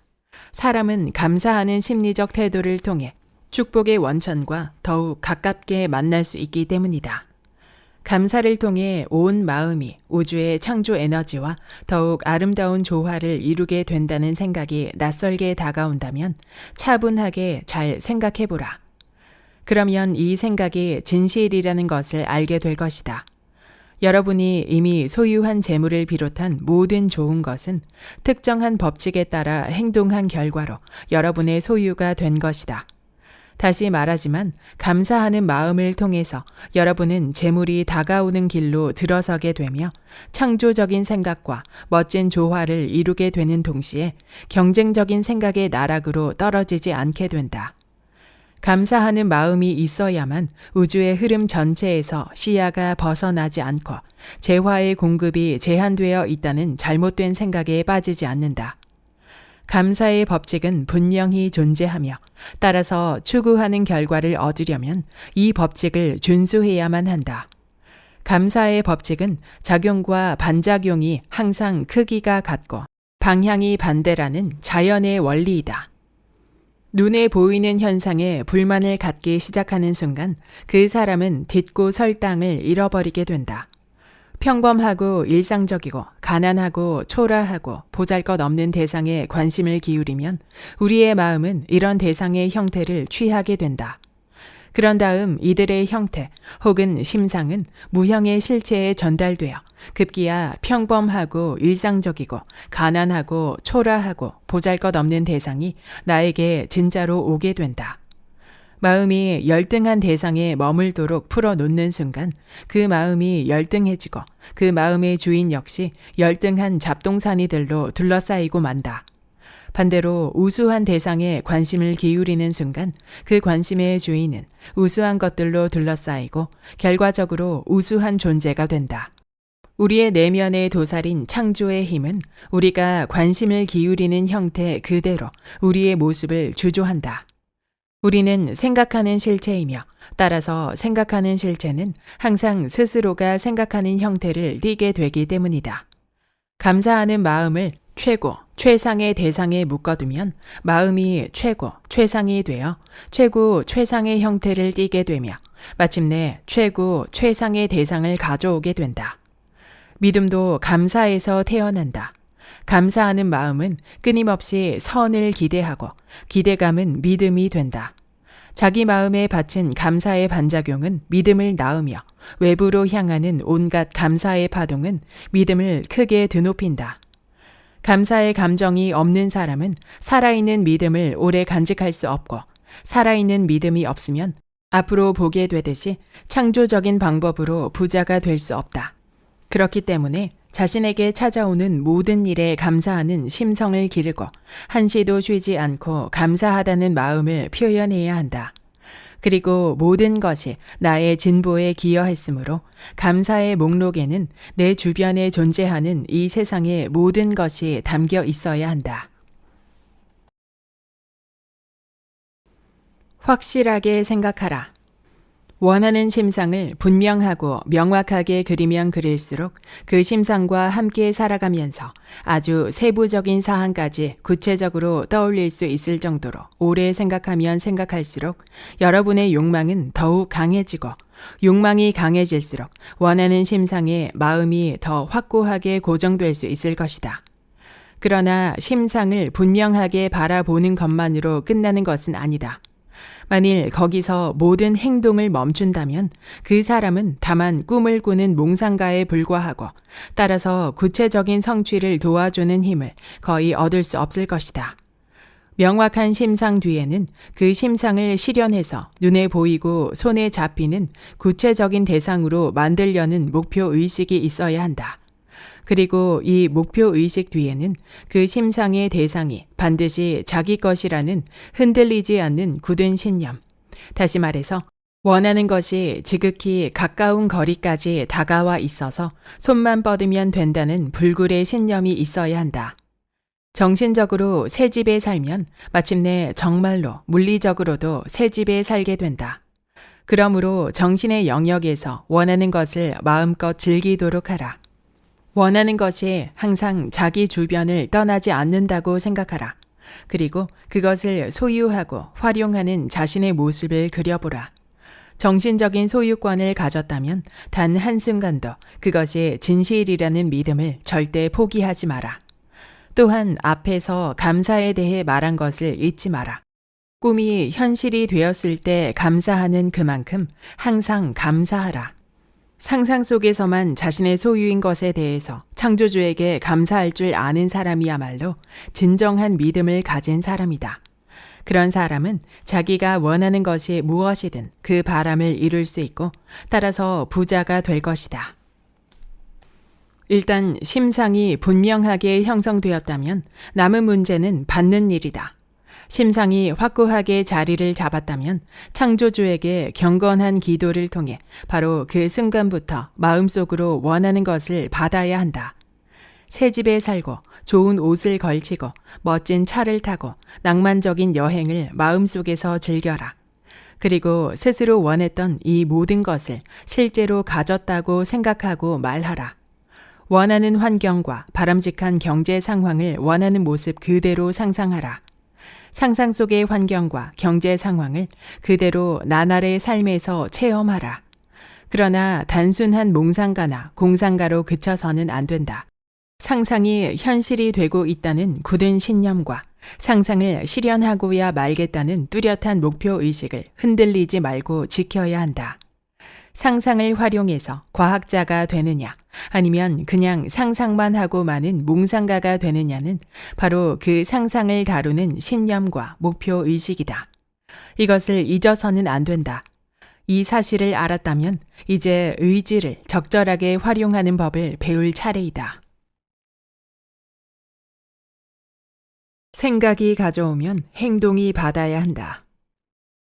사람은 감사하는 심리적 태도를 통해 축복의 원천과 더욱 가깝게 만날 수 있기 때문이다. 감사를 통해 온 마음이 우주의 창조 에너지와 더욱 아름다운 조화를 이루게 된다는 생각이 낯설게 다가온다면 차분하게 잘 생각해보라. 그러면 이 생각이 진실이라는 것을 알게 될 것이다. 여러분이 이미 소유한 재물을 비롯한 모든 좋은 것은 특정한 법칙에 따라 행동한 결과로 여러분의 소유가 된 것이다. 다시 말하지만 감사하는 마음을 통해서 여러분은 재물이 다가오는 길로 들어서게 되며 창조적인 생각과 멋진 조화를 이루게 되는 동시에 경쟁적인 생각의 나락으로 떨어지지 않게 된다. 감사하는 마음이 있어야만 우주의 흐름 전체에서 시야가 벗어나지 않고 재화의 공급이 제한되어 있다는 잘못된 생각에 빠지지 않는다. 감사의 법칙은 분명히 존재하며 따라서 추구하는 결과를 얻으려면 이 법칙을 준수해야만 한다. 감사의 법칙은 작용과 반작용이 항상 크기가 같고 방향이 반대라는 자연의 원리이다. 눈에 보이는 현상에 불만을 갖기 시작하는 순간 그 사람은 딛고 설 땅을 잃어버리게 된다. 평범하고 일상적이고 가난하고 초라하고 보잘것없는 대상에 관심을 기울이면 우리의 마음은 이런 대상의 형태를 취하게 된다. 그런 다음 이들의 형태 혹은 심상은 무형의 실체에 전달되어 급기야 평범하고 일상적이고 가난하고 초라하고 보잘것없는 대상이 나에게 진짜로 오게 된다. 마음이 열등한 대상에 머물도록 풀어놓는 순간 그 마음이 열등해지고 그 마음의 주인 역시 열등한 잡동사니들로 둘러싸이고 만다. 반대로 우수한 대상에 관심을 기울이는 순간 그 관심의 주인은 우수한 것들로 둘러싸이고 결과적으로 우수한 존재가 된다. 우리의 내면의 도살인 창조의 힘은 우리가 관심을 기울이는 형태 그대로 우리의 모습을 주조한다. 우리는 생각하는 실체이며 따라서 생각하는 실체는 항상 스스로가 생각하는 형태를 띠게 되기 때문이다. 감사하는 마음을 최고, 최상의 대상에 묶어두면 마음이 최고, 최상이 되어 최고, 최상의 형태를 띠게 되며 마침내 최고, 최상의 대상을 가져오게 된다. 믿음도 감사에서 태어난다. 감사하는 마음은 끊임없이 선을 기대하고 기대감은 믿음이 된다. 자기 마음에 바친 감사의 반작용은 믿음을 낳으며 외부로 향하는 온갖 감사의 파동은 믿음을 크게 드높인다. 감사의 감정이 없는 사람은 살아있는 믿음을 오래 간직할 수 없고 살아있는 믿음이 없으면 앞으로 보게 되듯이 창조적인 방법으로 부자가 될 수 없다. 그렇기 때문에 자신에게 찾아오는 모든 일에 감사하는 심성을 기르고 한시도 쉬지 않고 감사하다는 마음을 표현해야 한다. 그리고 모든 것이 나의 진보에 기여했으므로 감사의 목록에는 내 주변에 존재하는 이 세상의 모든 것이 담겨 있어야 한다. 확실하게 생각하라. 원하는 심상을 분명하고 명확하게 그리면 그릴수록 그 심상과 함께 살아가면서 아주 세부적인 사항까지 구체적으로 떠올릴 수 있을 정도로 오래 생각하면 생각할수록 여러분의 욕망은 더욱 강해지고, 욕망이 강해질수록 원하는 심상에 마음이 더 확고하게 고정될 수 있을 것이다. 그러나 심상을 분명하게 바라보는 것만으로 끝나는 것은 아니다. 만일 거기서 모든 행동을 멈춘다면 그 사람은 다만 꿈을 꾸는 몽상가에 불과하고, 따라서 구체적인 성취를 도와주는 힘을 거의 얻을 수 없을 것이다. 명확한 심상 뒤에는 그 심상을 실현해서 눈에 보이고 손에 잡히는 구체적인 대상으로 만들려는 목표 의식이 있어야 한다. 그리고 이 목표 의식 뒤에는 그 심상의 대상이 반드시 자기 것이라는 흔들리지 않는 굳은 신념, 다시 말해서 원하는 것이 지극히 가까운 거리까지 다가와 있어서 손만 뻗으면 된다는 불굴의 신념이 있어야 한다. 정신적으로 새 집에 살면 마침내 정말로 물리적으로도 새 집에 살게 된다. 그러므로 정신의 영역에서 원하는 것을 마음껏 즐기도록 하라. 원하는 것이 항상 자기 주변을 떠나지 않는다고 생각하라. 그리고 그것을 소유하고 활용하는 자신의 모습을 그려보라. 정신적인 소유권을 가졌다면 단 한순간도 그것이 진실이라는 믿음을 절대 포기하지 마라. 또한 앞에서 감사에 대해 말한 것을 잊지 마라. 꿈이 현실이 되었을 때 감사하는 그만큼 항상 감사하라. 상상 속에서만 자신의 소유인 것에 대해서 창조주에게 감사할 줄 아는 사람이야말로 진정한 믿음을 가진 사람이다. 그런 사람은 자기가 원하는 것이 무엇이든 그 바람을 이룰 수 있고, 따라서 부자가 될 것이다. 일단 심상이 분명하게 형성되었다면 남은 문제는 받는 일이다. 심상이 확고하게 자리를 잡았다면 창조주에게 경건한 기도를 통해 바로 그 순간부터 마음속으로 원하는 것을 받아야 한다. 새 집에 살고 좋은 옷을 걸치고 멋진 차를 타고 낭만적인 여행을 마음속에서 즐겨라. 그리고 스스로 원했던 이 모든 것을 실제로 가졌다고 생각하고 말하라. 원하는 환경과 바람직한 경제 상황을 원하는 모습 그대로 상상하라. 상상 속의 환경과 경제 상황을 그대로 나날의 삶에서 체험하라. 그러나 단순한 몽상가나 공상가로 그쳐서는 안 된다. 상상이 현실이 되고 있다는 굳은 신념과 상상을 실현하고야 말겠다는 뚜렷한 목표의식을 흔들리지 말고 지켜야 한다. 상상을 활용해서 과학자가 되느냐, 아니면 그냥 상상만 하고 마는 몽상가가 되느냐는 바로 그 상상을 다루는 신념과 목표의식이다. 이것을 잊어서는 안 된다. 이 사실을 알았다면 이제 의지를 적절하게 활용하는 법을 배울 차례이다. 생각이 가져오면 행동이 받아야 한다.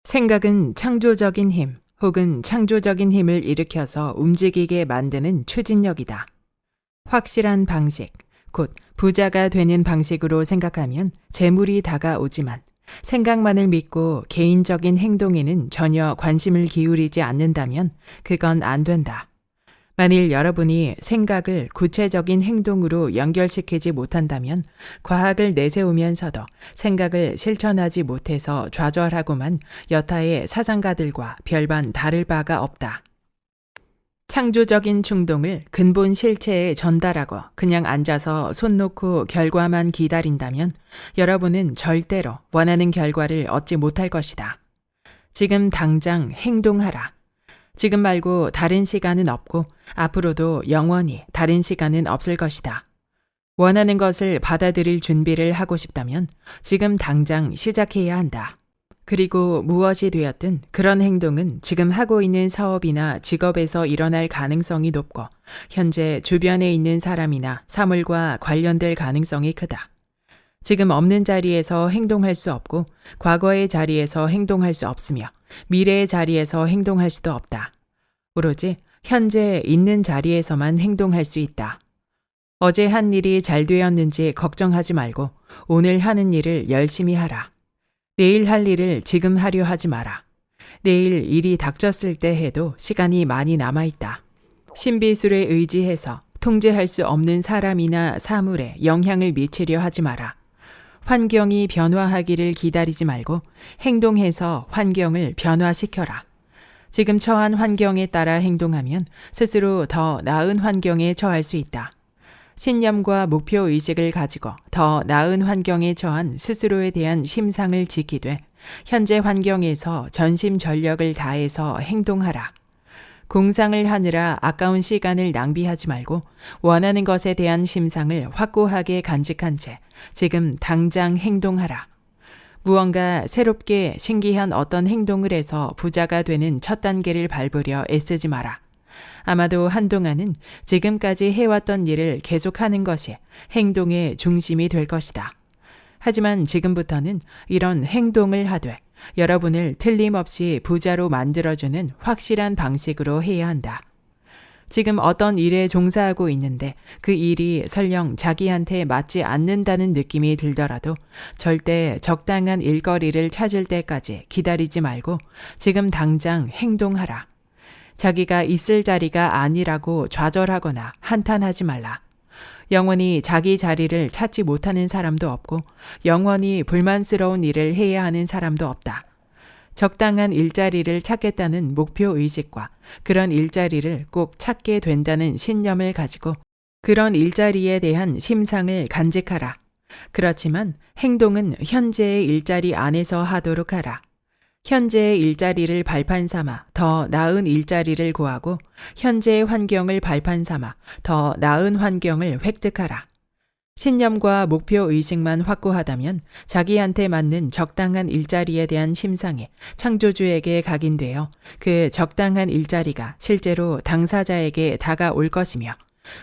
생각은 창조적인 힘, 혹은 창조적인 힘을 일으켜서 움직이게 만드는 추진력이다. 확실한 방식, 곧 부자가 되는 방식으로 생각하면 재물이 다가오지만 생각만을 믿고 개인적인 행동에는 전혀 관심을 기울이지 않는다면 그건 안 된다. 만일 여러분이 생각을 구체적인 행동으로 연결시키지 못한다면 과학을 내세우면서도 생각을 실천하지 못해서 좌절하고만 여타의 사상가들과 별반 다를 바가 없다. 창조적인 충동을 근본 실체에 전달하고 그냥 앉아서 손 놓고 결과만 기다린다면 여러분은 절대로 원하는 결과를 얻지 못할 것이다. 지금 당장 행동하라. 지금 말고 다른 시간은 없고 앞으로도 영원히 다른 시간은 없을 것이다. 원하는 것을 받아들일 준비를 하고 싶다면 지금 당장 시작해야 한다. 그리고 무엇이 되었든 그런 행동은 지금 하고 있는 사업이나 직업에서 일어날 가능성이 높고 현재 주변에 있는 사람이나 사물과 관련될 가능성이 크다. 지금 없는 자리에서 행동할 수 없고 과거의 자리에서 행동할 수 없으며 미래의 자리에서 행동할 수도 없다. 오로지 현재 있는 자리에서만 행동할 수 있다. 어제 한 일이 잘 되었는지 걱정하지 말고 오늘 하는 일을 열심히 하라. 내일 할 일을 지금 하려 하지 마라. 내일 일이 닥쳤을 때 해도 시간이 많이 남아있다. 신비술에 의지해서 통제할 수 없는 사람이나 사물에 영향을 미치려 하지 마라. 환경이 변화하기를 기다리지 말고 행동해서 환경을 변화시켜라. 지금 처한 환경에 따라 행동하면 스스로 더 나은 환경에 처할 수 있다. 신념과 목표 의식을 가지고 더 나은 환경에 처한 스스로에 대한 심상을 지키되 현재 환경에서 전심전력을 다해서 행동하라. 공상을 하느라 아까운 시간을 낭비하지 말고 원하는 것에 대한 심상을 확고하게 간직한 채 지금 당장 행동하라. 무언가 새롭게 신기한 어떤 행동을 해서 부자가 되는 첫 단계를 밟으려 애쓰지 마라. 아마도 한동안은 지금까지 해왔던 일을 계속하는 것이 행동의 중심이 될 것이다. 하지만 지금부터는 이런 행동을 하되 여러분을 틀림없이 부자로 만들어주는 확실한 방식으로 해야 한다. 지금 어떤 일에 종사하고 있는데 그 일이 설령 자기한테 맞지 않는다는 느낌이 들더라도 절대 적당한 일거리를 찾을 때까지 기다리지 말고 지금 당장 행동하라. 자기가 있을 자리가 아니라고 좌절하거나 한탄하지 말라. 영원히 자기 자리를 찾지 못하는 사람도 없고 영원히 불만스러운 일을 해야 하는 사람도 없다. 적당한 일자리를 찾겠다는 목표 의식과 그런 일자리를 꼭 찾게 된다는 신념을 가지고 그런 일자리에 대한 심상을 간직하라. 그렇지만 행동은 현재의 일자리 안에서 하도록 하라. 현재의 일자리를 발판 삼아 더 나은 일자리를 구하고 현재의 환경을 발판 삼아 더 나은 환경을 획득하라. 신념과 목표 의식만 확고하다면 자기한테 맞는 적당한 일자리에 대한 심상이 창조주에게 각인되어 그 적당한 일자리가 실제로 당사자에게 다가올 것이며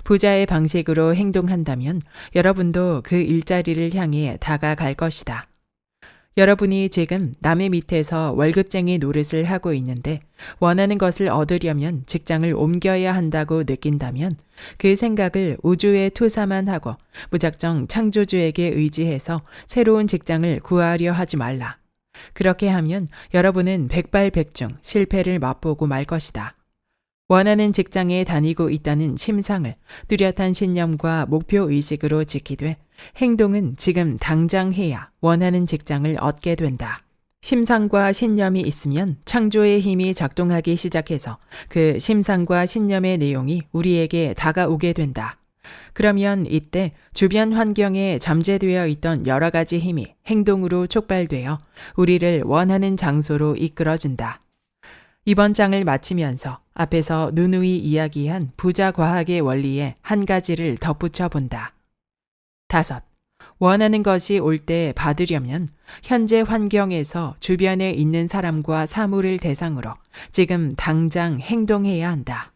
부자의 방식으로 행동한다면 여러분도 그 일자리를 향해 다가갈 것이다. 여러분이 지금 남의 밑에서 월급쟁이 노릇을 하고 있는데 원하는 것을 얻으려면 직장을 옮겨야 한다고 느낀다면 그 생각을 우주에 투사만 하고 무작정 창조주에게 의지해서 새로운 직장을 구하려 하지 말라. 그렇게 하면 여러분은 백발백중 실패를 맛보고 말 것이다. 원하는 직장에 다니고 있다는 심상을 뚜렷한 신념과 목표 의식으로 지키되 행동은 지금 당장 해야 원하는 직장을 얻게 된다. 심상과 신념이 있으면 창조의 힘이 작동하기 시작해서 그 심상과 신념의 내용이 우리에게 다가오게 된다. 그러면 이때 주변 환경에 잠재되어 있던 여러 가지 힘이 행동으로 촉발되어 우리를 원하는 장소로 이끌어준다. 이번 장을 마치면서 앞에서 누누이 이야기한 부자 과학의 원리에 한 가지를 덧붙여 본다. 5. 원하는 것이 올 때 받으려면 현재 환경에서 주변에 있는 사람과 사물을 대상으로 지금 당장 행동해야 한다.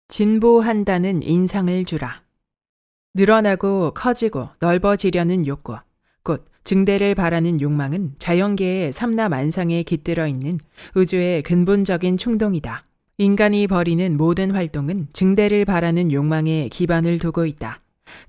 진보한다는 인상을 주라. 늘어나고 커지고 넓어지려는 욕구, 곧 증대를 바라는 욕망은 자연계의 삼라만상에 깃들어 있는 우주의 근본적인 충동이다. 인간이 벌이는 모든 활동은 증대를 바라는 욕망에 기반을 두고 있다.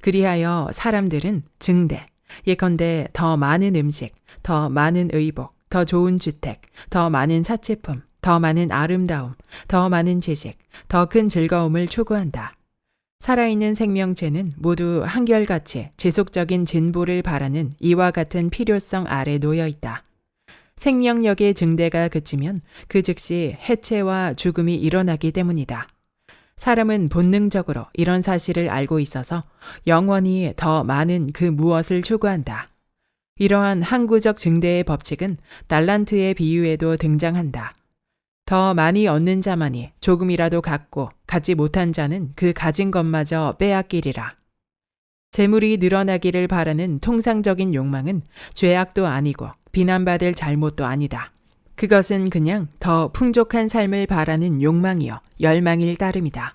그리하여 사람들은 증대, 예컨대 더 많은 음식, 더 많은 의복, 더 좋은 주택, 더 많은 사치품, 더 많은 아름다움, 더 많은 지식, 더 큰 즐거움을 추구한다. 살아있는 생명체는 모두 한결같이 지속적인 진보를 바라는 이와 같은 필요성 아래 놓여 있다. 생명력의 증대가 그치면 그 즉시 해체와 죽음이 일어나기 때문이다. 사람은 본능적으로 이런 사실을 알고 있어서 영원히 더 많은 그 무엇을 추구한다. 이러한 항구적 증대의 법칙은 달란트의 비유에도 등장한다. 더 많이 얻는 자만이 조금이라도 갖고 갖지 못한 자는 그 가진 것마저 빼앗기리라. 재물이 늘어나기를 바라는 통상적인 욕망은 죄악도 아니고 비난받을 잘못도 아니다. 그것은 그냥 더 풍족한 삶을 바라는 욕망이요 열망일 따름이다.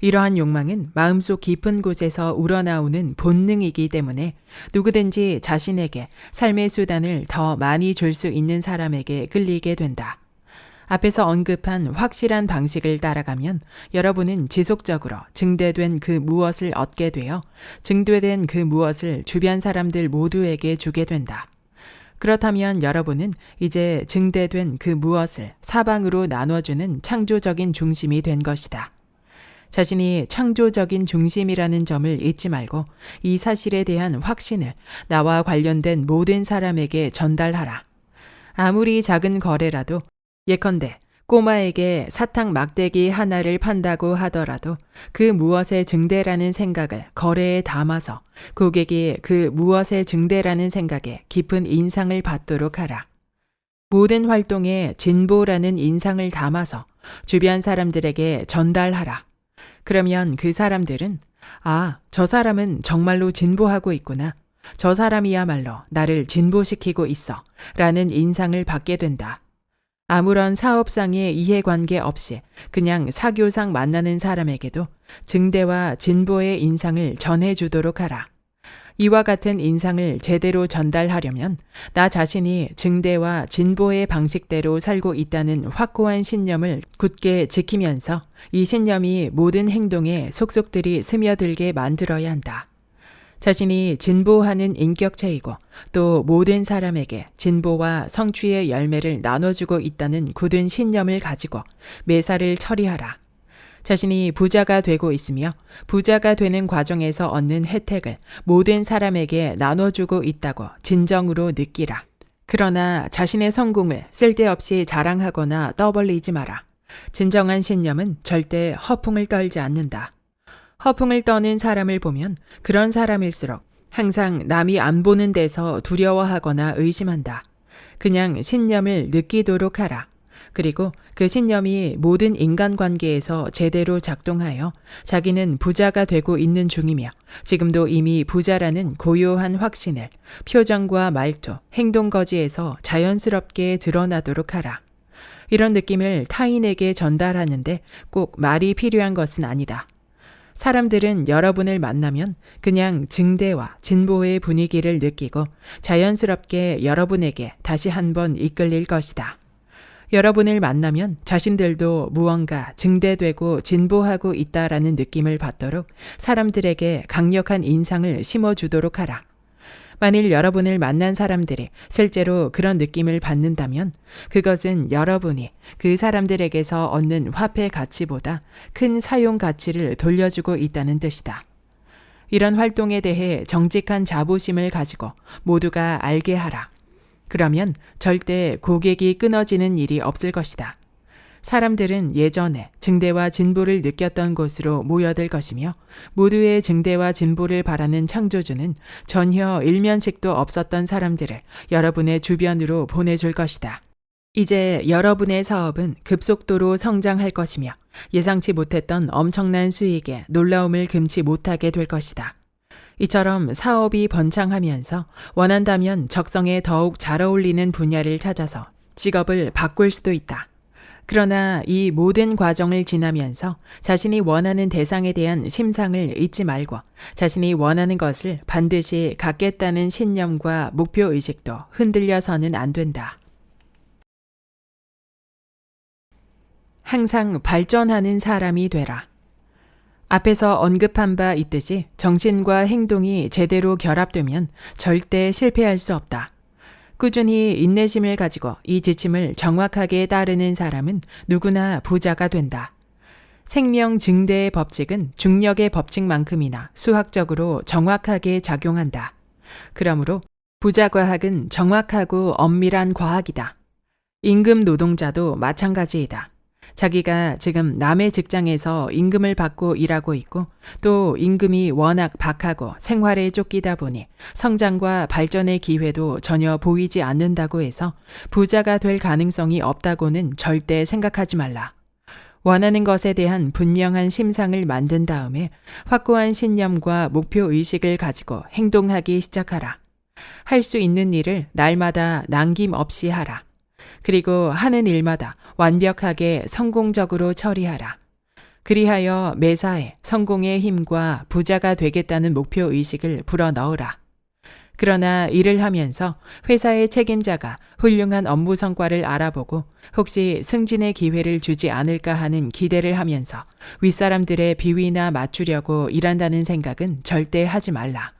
이러한 욕망은 마음속 깊은 곳에서 우러나오는 본능이기 때문에 누구든지 자신에게 삶의 수단을 더 많이 줄 수 있는 사람에게 끌리게 된다. 앞에서 언급한 확실한 방식을 따라가면 여러분은 지속적으로 증대된 그 무엇을 얻게 되어 증대된 그 무엇을 주변 사람들 모두에게 주게 된다. 그렇다면 여러분은 이제 증대된 그 무엇을 사방으로 나눠주는 창조적인 중심이 된 것이다. 자신이 창조적인 중심이라는 점을 잊지 말고 이 사실에 대한 확신을 나와 관련된 모든 사람에게 전달하라. 아무리 작은 거래라도 예컨대 꼬마에게 사탕 막대기 하나를 판다고 하더라도 그 무엇의 증대라는 생각을 거래에 담아서 고객이 그 무엇의 증대라는 생각에 깊은 인상을 받도록 하라. 모든 활동에 진보라는 인상을 담아서 주변 사람들에게 전달하라. 그러면 그 사람들은 저 사람은 정말로 진보하고 있구나. 저 사람이야말로 나를 진보시키고 있어. 라는 인상을 받게 된다. 아무런 사업상의 이해관계 없이 그냥 사교상 만나는 사람에게도 증대와 진보의 인상을 전해주도록 하라. 이와 같은 인상을 제대로 전달하려면 나 자신이 증대와 진보의 방식대로 살고 있다는 확고한 신념을 굳게 지키면서 이 신념이 모든 행동에 속속들이 스며들게 만들어야 한다. 자신이 진보하는 인격체이고 또 모든 사람에게 진보와 성취의 열매를 나눠주고 있다는 굳은 신념을 가지고 매사를 처리하라. 자신이 부자가 되고 있으며 부자가 되는 과정에서 얻는 혜택을 모든 사람에게 나눠주고 있다고 진정으로 느끼라. 그러나 자신의 성공을 쓸데없이 자랑하거나 떠벌리지 마라. 진정한 신념은 절대 허풍을 떨지 않는다. 허풍을 떠는 사람을 보면 그런 사람일수록 항상 남이 안 보는 데서 두려워하거나 의심한다. 그냥 신념을 느끼도록 하라. 그리고 그 신념이 모든 인간관계에서 제대로 작동하여 자기는 부자가 되고 있는 중이며 지금도 이미 부자라는 고요한 확신을 표정과 말투, 행동거지에서 자연스럽게 드러나도록 하라. 이런 느낌을 타인에게 전달하는데 꼭 말이 필요한 것은 아니다. 사람들은 여러분을 만나면 그냥 증대와 진보의 분위기를 느끼고 자연스럽게 여러분에게 다시 한번 이끌릴 것이다. 여러분을 만나면 자신들도 무언가 증대되고 진보하고 있다라는 느낌을 받도록 사람들에게 강력한 인상을 심어주도록 하라. 만일 여러분을 만난 사람들이 실제로 그런 느낌을 받는다면 그것은 여러분이 그 사람들에게서 얻는 화폐 가치보다 큰 사용 가치를 돌려주고 있다는 뜻이다. 이런 활동에 대해 정직한 자부심을 가지고 모두가 알게 하라. 그러면 절대 고객이 끊어지는 일이 없을 것이다. 사람들은 예전에 증대와 진보를 느꼈던 곳으로 모여들 것이며 모두의 증대와 진보를 바라는 창조주는 전혀 일면식도 없었던 사람들을 여러분의 주변으로 보내줄 것이다. 이제 여러분의 사업은 급속도로 성장할 것이며 예상치 못했던 엄청난 수익에 놀라움을 금치 못하게 될 것이다. 이처럼 사업이 번창하면서 원한다면 적성에 더욱 잘 어울리는 분야를 찾아서 직업을 바꿀 수도 있다. 그러나 이 모든 과정을 지나면서 자신이 원하는 대상에 대한 심상을 잊지 말고 자신이 원하는 것을 반드시 갖겠다는 신념과 목표의식도 흔들려서는 안 된다. 항상 발전하는 사람이 되라. 앞에서 언급한 바 있듯이 정신과 행동이 제대로 결합되면 절대 실패할 수 없다. 꾸준히 인내심을 가지고 이 지침을 정확하게 따르는 사람은 누구나 부자가 된다. 생명 증대의 법칙은 중력의 법칙만큼이나 수학적으로 정확하게 작용한다. 그러므로 부자과학은 정확하고 엄밀한 과학이다. 임금 노동자도 마찬가지이다. 자기가 지금 남의 직장에서 임금을 받고 일하고 있고 또 임금이 워낙 박하고 생활에 쫓기다 보니 성장과 발전의 기회도 전혀 보이지 않는다고 해서 부자가 될 가능성이 없다고는 절대 생각하지 말라. 원하는 것에 대한 분명한 심상을 만든 다음에 확고한 신념과 목표의식을 가지고 행동하기 시작하라. 할 수 있는 일을 날마다 남김없이 하라. 그리고 하는 일마다 완벽하게 성공적으로 처리하라. 그리하여 매사에 성공의 힘과 부자가 되겠다는 목표 의식을 불어넣으라. 그러나 일을 하면서 회사의 책임자가 훌륭한 업무 성과를 알아보고 혹시 승진의 기회를 주지 않을까 하는 기대를 하면서 윗사람들의 비위나 맞추려고 일한다는 생각은 절대 하지 말라.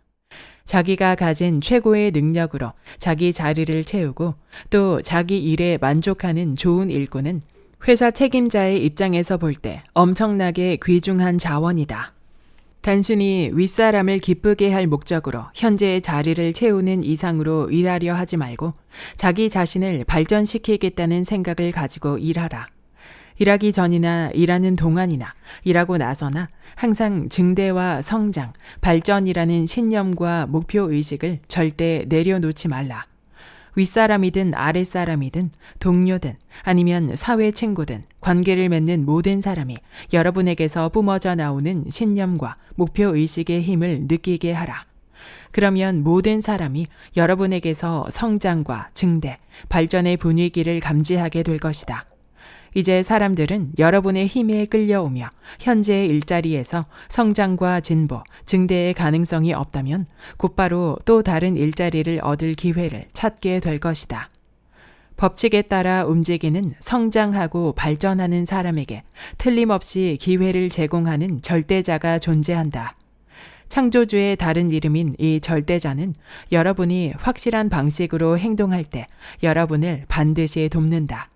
자기가 가진 최고의 능력으로 자기 자리를 채우고 또 자기 일에 만족하는 좋은 일꾼은 회사 책임자의 입장에서 볼 때 엄청나게 귀중한 자원이다. 단순히 윗사람을 기쁘게 할 목적으로 현재의 자리를 채우는 이상으로 일하려 하지 말고 자기 자신을 발전시키겠다는 생각을 가지고 일하라. 일하기 전이나 일하는 동안이나 일하고 나서나 항상 증대와 성장, 발전이라는 신념과 목표 의식을 절대 내려놓지 말라. 윗사람이든 아랫사람이든 동료든 아니면 사회 친구든 관계를 맺는 모든 사람이 여러분에게서 뿜어져 나오는 신념과 목표 의식의 힘을 느끼게 하라. 그러면 모든 사람이 여러분에게서 성장과 증대, 발전의 분위기를 감지하게 될 것이다. 이제 사람들은 여러분의 힘에 끌려오며 현재의 일자리에서 성장과 진보, 증대의 가능성이 없다면 곧바로 또 다른 일자리를 얻을 기회를 찾게 될 것이다. 법칙에 따라 움직이는 성장하고 발전하는 사람에게 틀림없이 기회를 제공하는 절대자가 존재한다. 창조주의 다른 이름인 이 절대자는 여러분이 확실한 방식으로 행동할 때 여러분을 반드시 돕는다.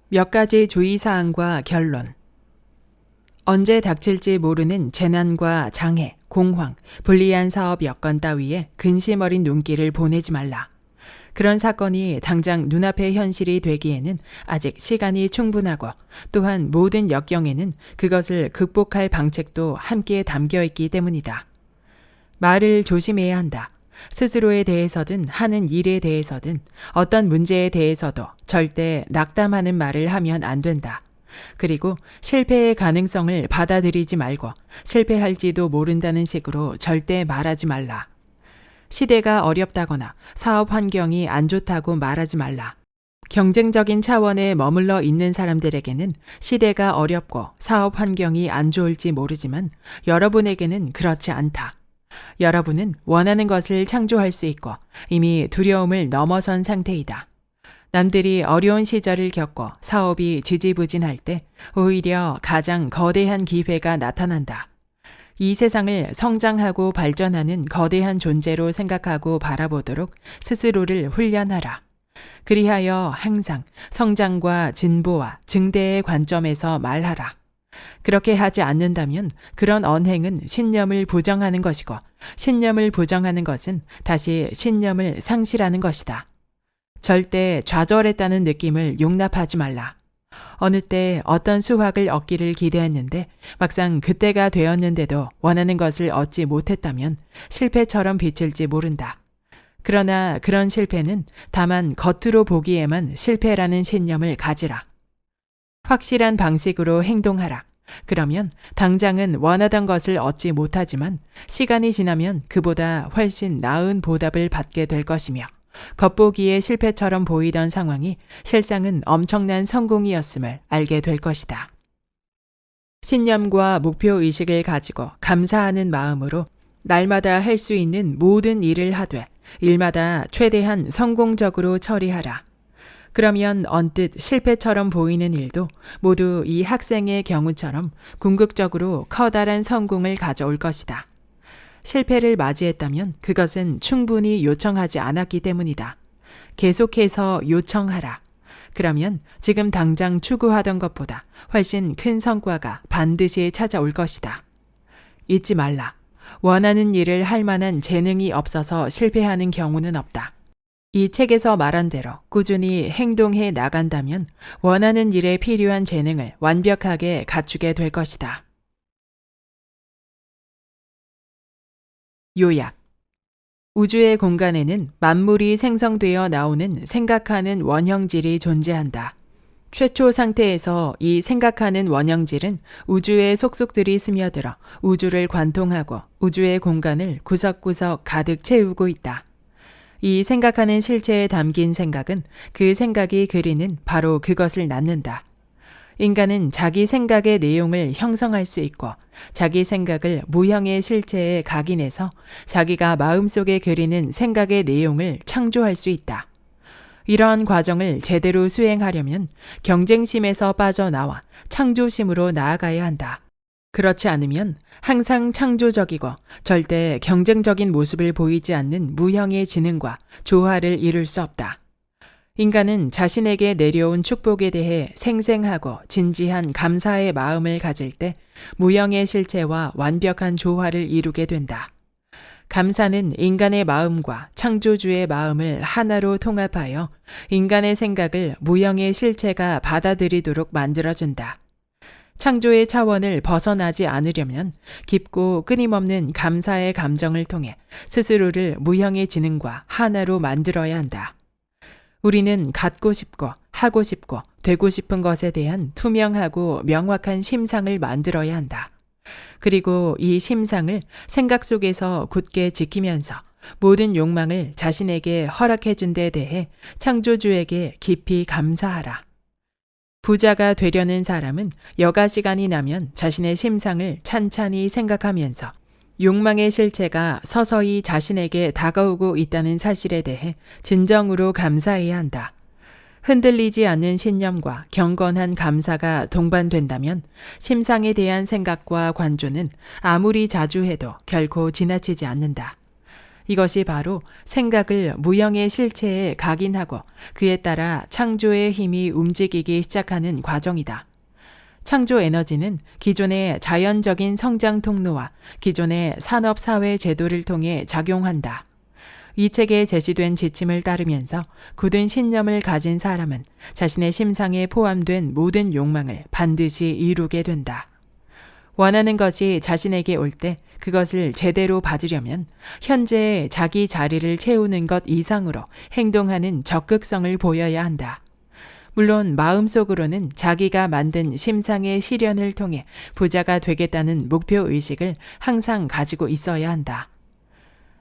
몇 가지 주의사항과 결론. 언제 닥칠지 모르는 재난과 장애, 공황, 불리한 사업 여건 따위에 근심 어린 눈길을 보내지 말라. 그런 사건이 당장 눈앞의 현실이 되기에는 아직 시간이 충분하고 또한 모든 역경에는 그것을 극복할 방책도 함께 담겨 있기 때문이다. 말을 조심해야 한다. 스스로에 대해서든 하는 일에 대해서든 어떤 문제에 대해서도 절대 낙담하는 말을 하면 안 된다. 그리고 실패의 가능성을 받아들이지 말고 실패할지도 모른다는 식으로 절대 말하지 말라. 시대가 어렵다거나 사업 환경이 안 좋다고 말하지 말라. 경쟁적인 차원에 머물러 있는 사람들에게는 시대가 어렵고 사업 환경이 안 좋을지 모르지만 여러분에게는 그렇지 않다. 여러분은 원하는 것을 창조할 수 있고 이미 두려움을 넘어선 상태이다. 남들이 어려운 시절을 겪고 사업이 지지부진할 때 오히려 가장 거대한 기회가 나타난다. 이 세상을 성장하고 발전하는 거대한 존재로 생각하고 바라보도록 스스로를 훈련하라. 그리하여 항상 성장과 진보와 증대의 관점에서 말하라. 그렇게 하지 않는다면 그런 언행은 신념을 부정하는 것이고 신념을 부정하는 것은 다시 신념을 상실하는 것이다. 절대 좌절했다는 느낌을 용납하지 말라. 어느 때 어떤 수확을 얻기를 기대했는데 막상 그때가 되었는데도 원하는 것을 얻지 못했다면 실패처럼 비칠지 모른다. 그러나 그런 실패는 다만 겉으로 보기에만 실패라는 신념을 가지라. 확실한 방식으로 행동하라. 그러면 당장은 원하던 것을 얻지 못하지만 시간이 지나면 그보다 훨씬 나은 보답을 받게 될 것이며 겉보기에 실패처럼 보이던 상황이 실상은 엄청난 성공이었음을 알게 될 것이다. 신념과 목표의식을 가지고 감사하는 마음으로 날마다 할 수 있는 모든 일을 하되 일마다 최대한 성공적으로 처리하라. 그러면 언뜻 실패처럼 보이는 일도 모두 이 학생의 경우처럼 궁극적으로 커다란 성공을 가져올 것이다. 실패를 맞이했다면 그것은 충분히 요청하지 않았기 때문이다. 계속해서 요청하라. 그러면 지금 당장 추구하던 것보다 훨씬 큰 성과가 반드시 찾아올 것이다. 잊지 말라. 원하는 일을 할 만한 재능이 없어서 실패하는 경우는 없다. 이 책에서 말한 대로 꾸준히 행동해 나간다면 원하는 일에 필요한 재능을 완벽하게 갖추게 될 것이다. 요약. 우주의 공간에는 만물이 생성되어 나오는 생각하는 원형질이 존재한다. 최초 상태에서 이 생각하는 원형질은 우주의 속속들이 스며들어 우주를 관통하고 우주의 공간을 구석구석 가득 채우고 있다. 이 생각하는 실체에 담긴 생각은 그 생각이 그리는 바로 그것을 낳는다. 인간은 자기 생각의 내용을 형성할 수 있고 자기 생각을 무형의 실체에 각인해서 자기가 마음속에 그리는 생각의 내용을 창조할 수 있다. 이러한 과정을 제대로 수행하려면 경쟁심에서 빠져나와 창조심으로 나아가야 한다. 그렇지 않으면 항상 창조적이고 절대 경쟁적인 모습을 보이지 않는 무형의 지능과 조화를 이룰 수 없다. 인간은 자신에게 내려온 축복에 대해 생생하고 진지한 감사의 마음을 가질 때 무형의 실체와 완벽한 조화를 이루게 된다. 감사는 인간의 마음과 창조주의 마음을 하나로 통합하여 인간의 생각을 무형의 실체가 받아들이도록 만들어준다. 창조의 차원을 벗어나지 않으려면 깊고 끊임없는 감사의 감정을 통해 스스로를 무형의 지능과 하나로 만들어야 한다. 우리는 갖고 싶고 하고 싶고 되고 싶은 것에 대한 투명하고 명확한 심상을 만들어야 한다. 그리고 이 심상을 생각 속에서 굳게 지키면서 모든 욕망을 자신에게 허락해 준 데 대해 창조주에게 깊이 감사하라. 부자가 되려는 사람은 여가 시간이 나면 자신의 심상을 찬찬히 생각하면서 욕망의 실체가 서서히 자신에게 다가오고 있다는 사실에 대해 진정으로 감사해야 한다. 흔들리지 않는 신념과 경건한 감사가 동반된다면 심상에 대한 생각과 관조는 아무리 자주 해도 결코 지나치지 않는다. 이것이 바로 생각을 무형의 실체에 각인하고 그에 따라 창조의 힘이 움직이기 시작하는 과정이다. 창조 에너지는 기존의 자연적인 성장 통로와 기존의 산업사회 제도를 통해 작용한다. 이 책에 제시된 지침을 따르면서 굳은 신념을 가진 사람은 자신의 심상에 포함된 모든 욕망을 반드시 이루게 된다. 원하는 것이 자신에게 올 때 그것을 제대로 받으려면 현재의 자기 자리를 채우는 것 이상으로 행동하는 적극성을 보여야 한다. 물론 마음속으로는 자기가 만든 심상의 실현을 통해 부자가 되겠다는 목표의식을 항상 가지고 있어야 한다.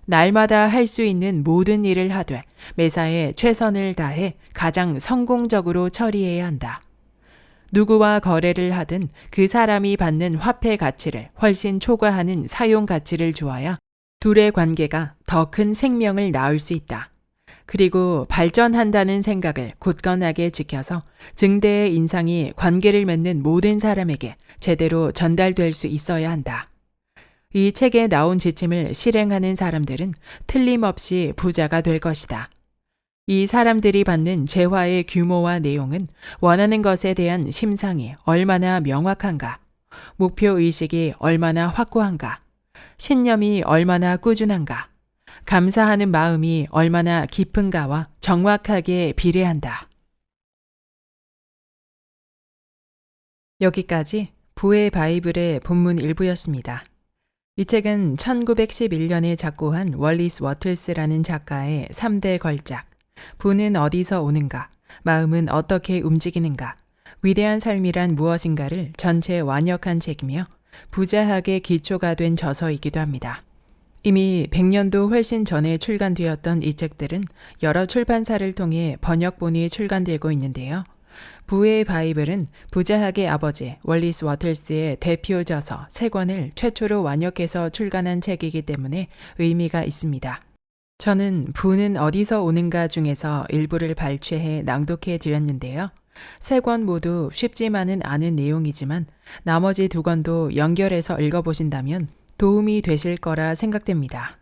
날마다 할 수 있는 모든 일을 하되 매사에 최선을 다해 가장 성공적으로 처리해야 한다. 누구와 거래를 하든 그 사람이 받는 화폐 가치를 훨씬 초과하는 사용 가치를 주어야 둘의 관계가 더 큰 생명을 낳을 수 있다. 그리고 발전한다는 생각을 굳건하게 지켜서 증대의 인상이 관계를 맺는 모든 사람에게 제대로 전달될 수 있어야 한다. 이 책에 나온 지침을 실행하는 사람들은 틀림없이 부자가 될 것이다. 이 사람들이 받는 재화의 규모와 내용은 원하는 것에 대한 심상이 얼마나 명확한가, 목표의식이 얼마나 확고한가, 신념이 얼마나 꾸준한가, 감사하는 마음이 얼마나 깊은가와 정확하게 비례한다. 여기까지 부의 바이블의 본문 일부였습니다. 이 책은 1911년에 작고한 월리스 워틀스라는 작가의 3대 걸작, 부는 어디서 오는가, 마음은 어떻게 움직이는가, 위대한 삶이란 무엇인가를 전체 완역한 책이며 부자학의 기초가 된 저서이기도 합니다. 이미 100년도 훨씬 전에 출간되었던 이 책들은 여러 출판사를 통해 번역본이 출간되고 있는데요. 부의 바이블은 부자학의 아버지 월리스 워틀스의 대표 저서 3권을 최초로 완역해서 출간한 책이기 때문에 의미가 있습니다. 저는 부는 어디서 오는가 중에서 일부를 발췌해 낭독해 드렸는데요. 3권 모두 쉽지만은 않은 내용이지만 나머지 2권도 연결해서 읽어보신다면 도움이 되실 거라 생각됩니다.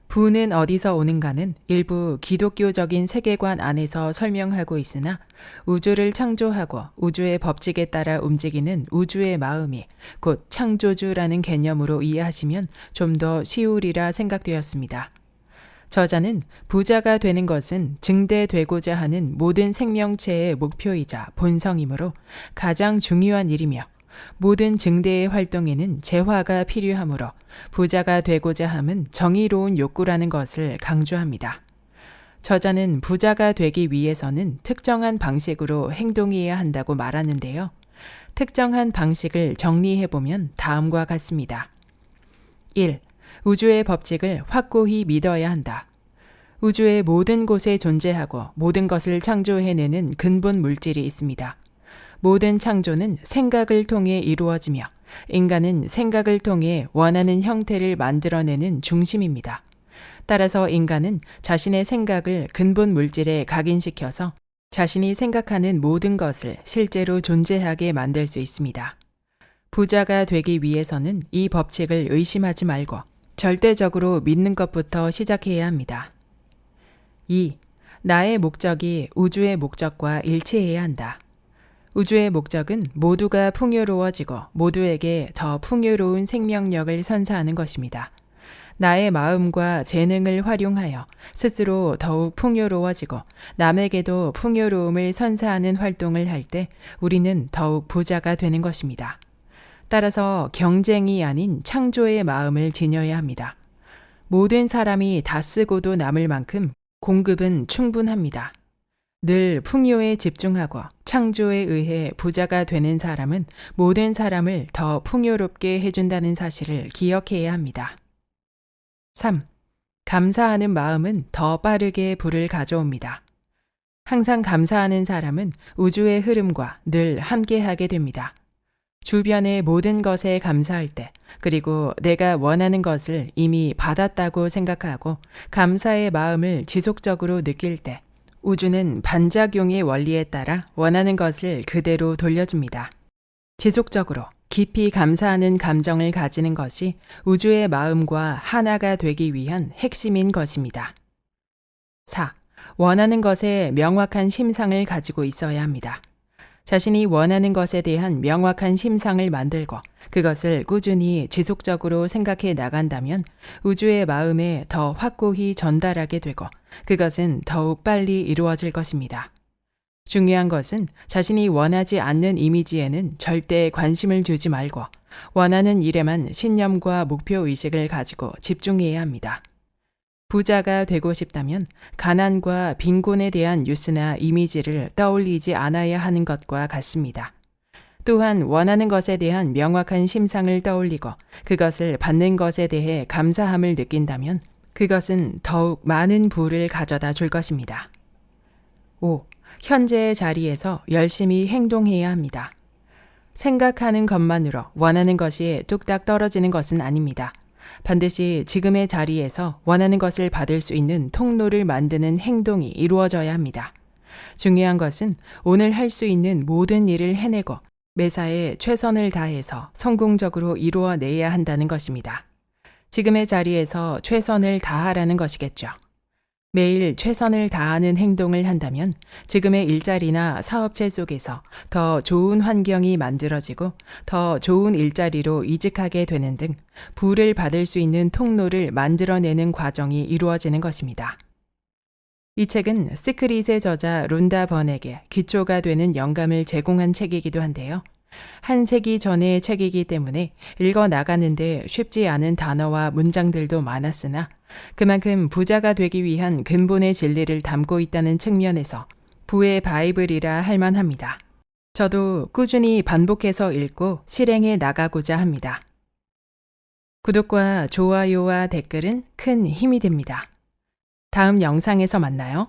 부는 어디서 오는가는 일부 기독교적인 세계관 안에서 설명하고 있으나 우주를 창조하고 우주의 법칙에 따라 움직이는 우주의 마음이 곧 창조주라는 개념으로 이해하시면 좀 더 쉬우리라 생각되었습니다. 저자는 부자가 되는 것은 증대되고자 하는 모든 생명체의 목표이자 본성이므로 가장 중요한 일이며 모든 증대의 활동에는 재화가 필요하므로 부자가 되고자 함은 정의로운 욕구라는 것을 강조합니다. 저자는 부자가 되기 위해서는 특정한 방식으로 행동해야 한다고 말하는데요. 특정한 방식을 정리해보면 다음과 같습니다. 1. 우주의 법칙을 확고히 믿어야 한다. 우주의 모든 곳에 존재하고 모든 것을 창조해내는 근본 물질이 있습니다. 모든 창조는 생각을 통해 이루어지며 인간은 생각을 통해 원하는 형태를 만들어내는 중심입니다. 따라서 인간은 자신의 생각을 근본 물질에 각인시켜서 자신이 생각하는 모든 것을 실제로 존재하게 만들 수 있습니다. 부자가 되기 위해서는 이 법칙을 의심하지 말고 절대적으로 믿는 것부터 시작해야 합니다. 2. 나의 목적이 우주의 목적과 일치해야 한다. 우주의 목적은 모두가 풍요로워지고 모두에게 더 풍요로운 생명력을 선사하는 것입니다. 나의 마음과 재능을 활용하여 스스로 더욱 풍요로워지고 남에게도 풍요로움을 선사하는 활동을 할 때 우리는 더욱 부자가 되는 것입니다. 따라서 경쟁이 아닌 창조의 마음을 지녀야 합니다. 모든 사람이 다 쓰고도 남을 만큼 공급은 충분합니다. 늘 풍요에 집중하고 창조에 의해 부자가 되는 사람은 모든 사람을 더 풍요롭게 해준다는 사실을 기억해야 합니다. 3. 감사하는 마음은 더 빠르게 부를 가져옵니다. 항상 감사하는 사람은 우주의 흐름과 늘 함께하게 됩니다. 주변의 모든 것에 감사할 때, 그리고 내가 원하는 것을 이미 받았다고 생각하고 감사의 마음을 지속적으로 느낄 때, 우주는 반작용의 원리에 따라 원하는 것을 그대로 돌려줍니다. 지속적으로 깊이 감사하는 감정을 가지는 것이 우주의 마음과 하나가 되기 위한 핵심인 것입니다. 4. 원하는 것에 명확한 심상을 가지고 있어야 합니다. 자신이 원하는 것에 대한 명확한 심상을 만들고 그것을 꾸준히 지속적으로 생각해 나간다면 우주의 마음에 더 확고히 전달하게 되고 그것은 더욱 빨리 이루어질 것입니다. 중요한 것은 자신이 원하지 않는 이미지에는 절대 관심을 주지 말고 원하는 일에만 신념과 목표의식을 가지고 집중해야 합니다. 부자가 되고 싶다면 가난과 빈곤에 대한 뉴스나 이미지를 떠올리지 않아야 하는 것과 같습니다. 또한 원하는 것에 대한 명확한 심상을 떠올리고 그것을 받는 것에 대해 감사함을 느낀다면 그것은 더욱 많은 부를 가져다 줄 것입니다. 5. 현재의 자리에서 열심히 행동해야 합니다. 생각하는 것만으로 원하는 것이 뚝딱 떨어지는 것은 아닙니다. 반드시 지금의 자리에서 원하는 것을 받을 수 있는 통로를 만드는 행동이 이루어져야 합니다. 중요한 것은 오늘 할 수 있는 모든 일을 해내고 매사에 최선을 다해서 성공적으로 이루어내야 한다는 것입니다. 지금의 자리에서 최선을 다하라는 것이겠죠. 매일 최선을 다하는 행동을 한다면 지금의 일자리나 사업체 속에서 더 좋은 환경이 만들어지고 더 좋은 일자리로 이직하게 되는 등 부를 받을 수 있는 통로를 만들어내는 과정이 이루어지는 것입니다. 이 책은 시크릿의 저자 론다 번에게 기초가 되는 영감을 제공한 책이기도 한데요. 한 세기 전의 책이기 때문에 읽어 나가는데 쉽지 않은 단어와 문장들도 많았으나 그만큼 부자가 되기 위한 근본의 진리를 담고 있다는 측면에서 부의 바이블이라 할 만합니다. 저도 꾸준히 반복해서 읽고 실행해 나가고자 합니다. 구독과 좋아요와 댓글은 큰 힘이 됩니다. 다음 영상에서 만나요.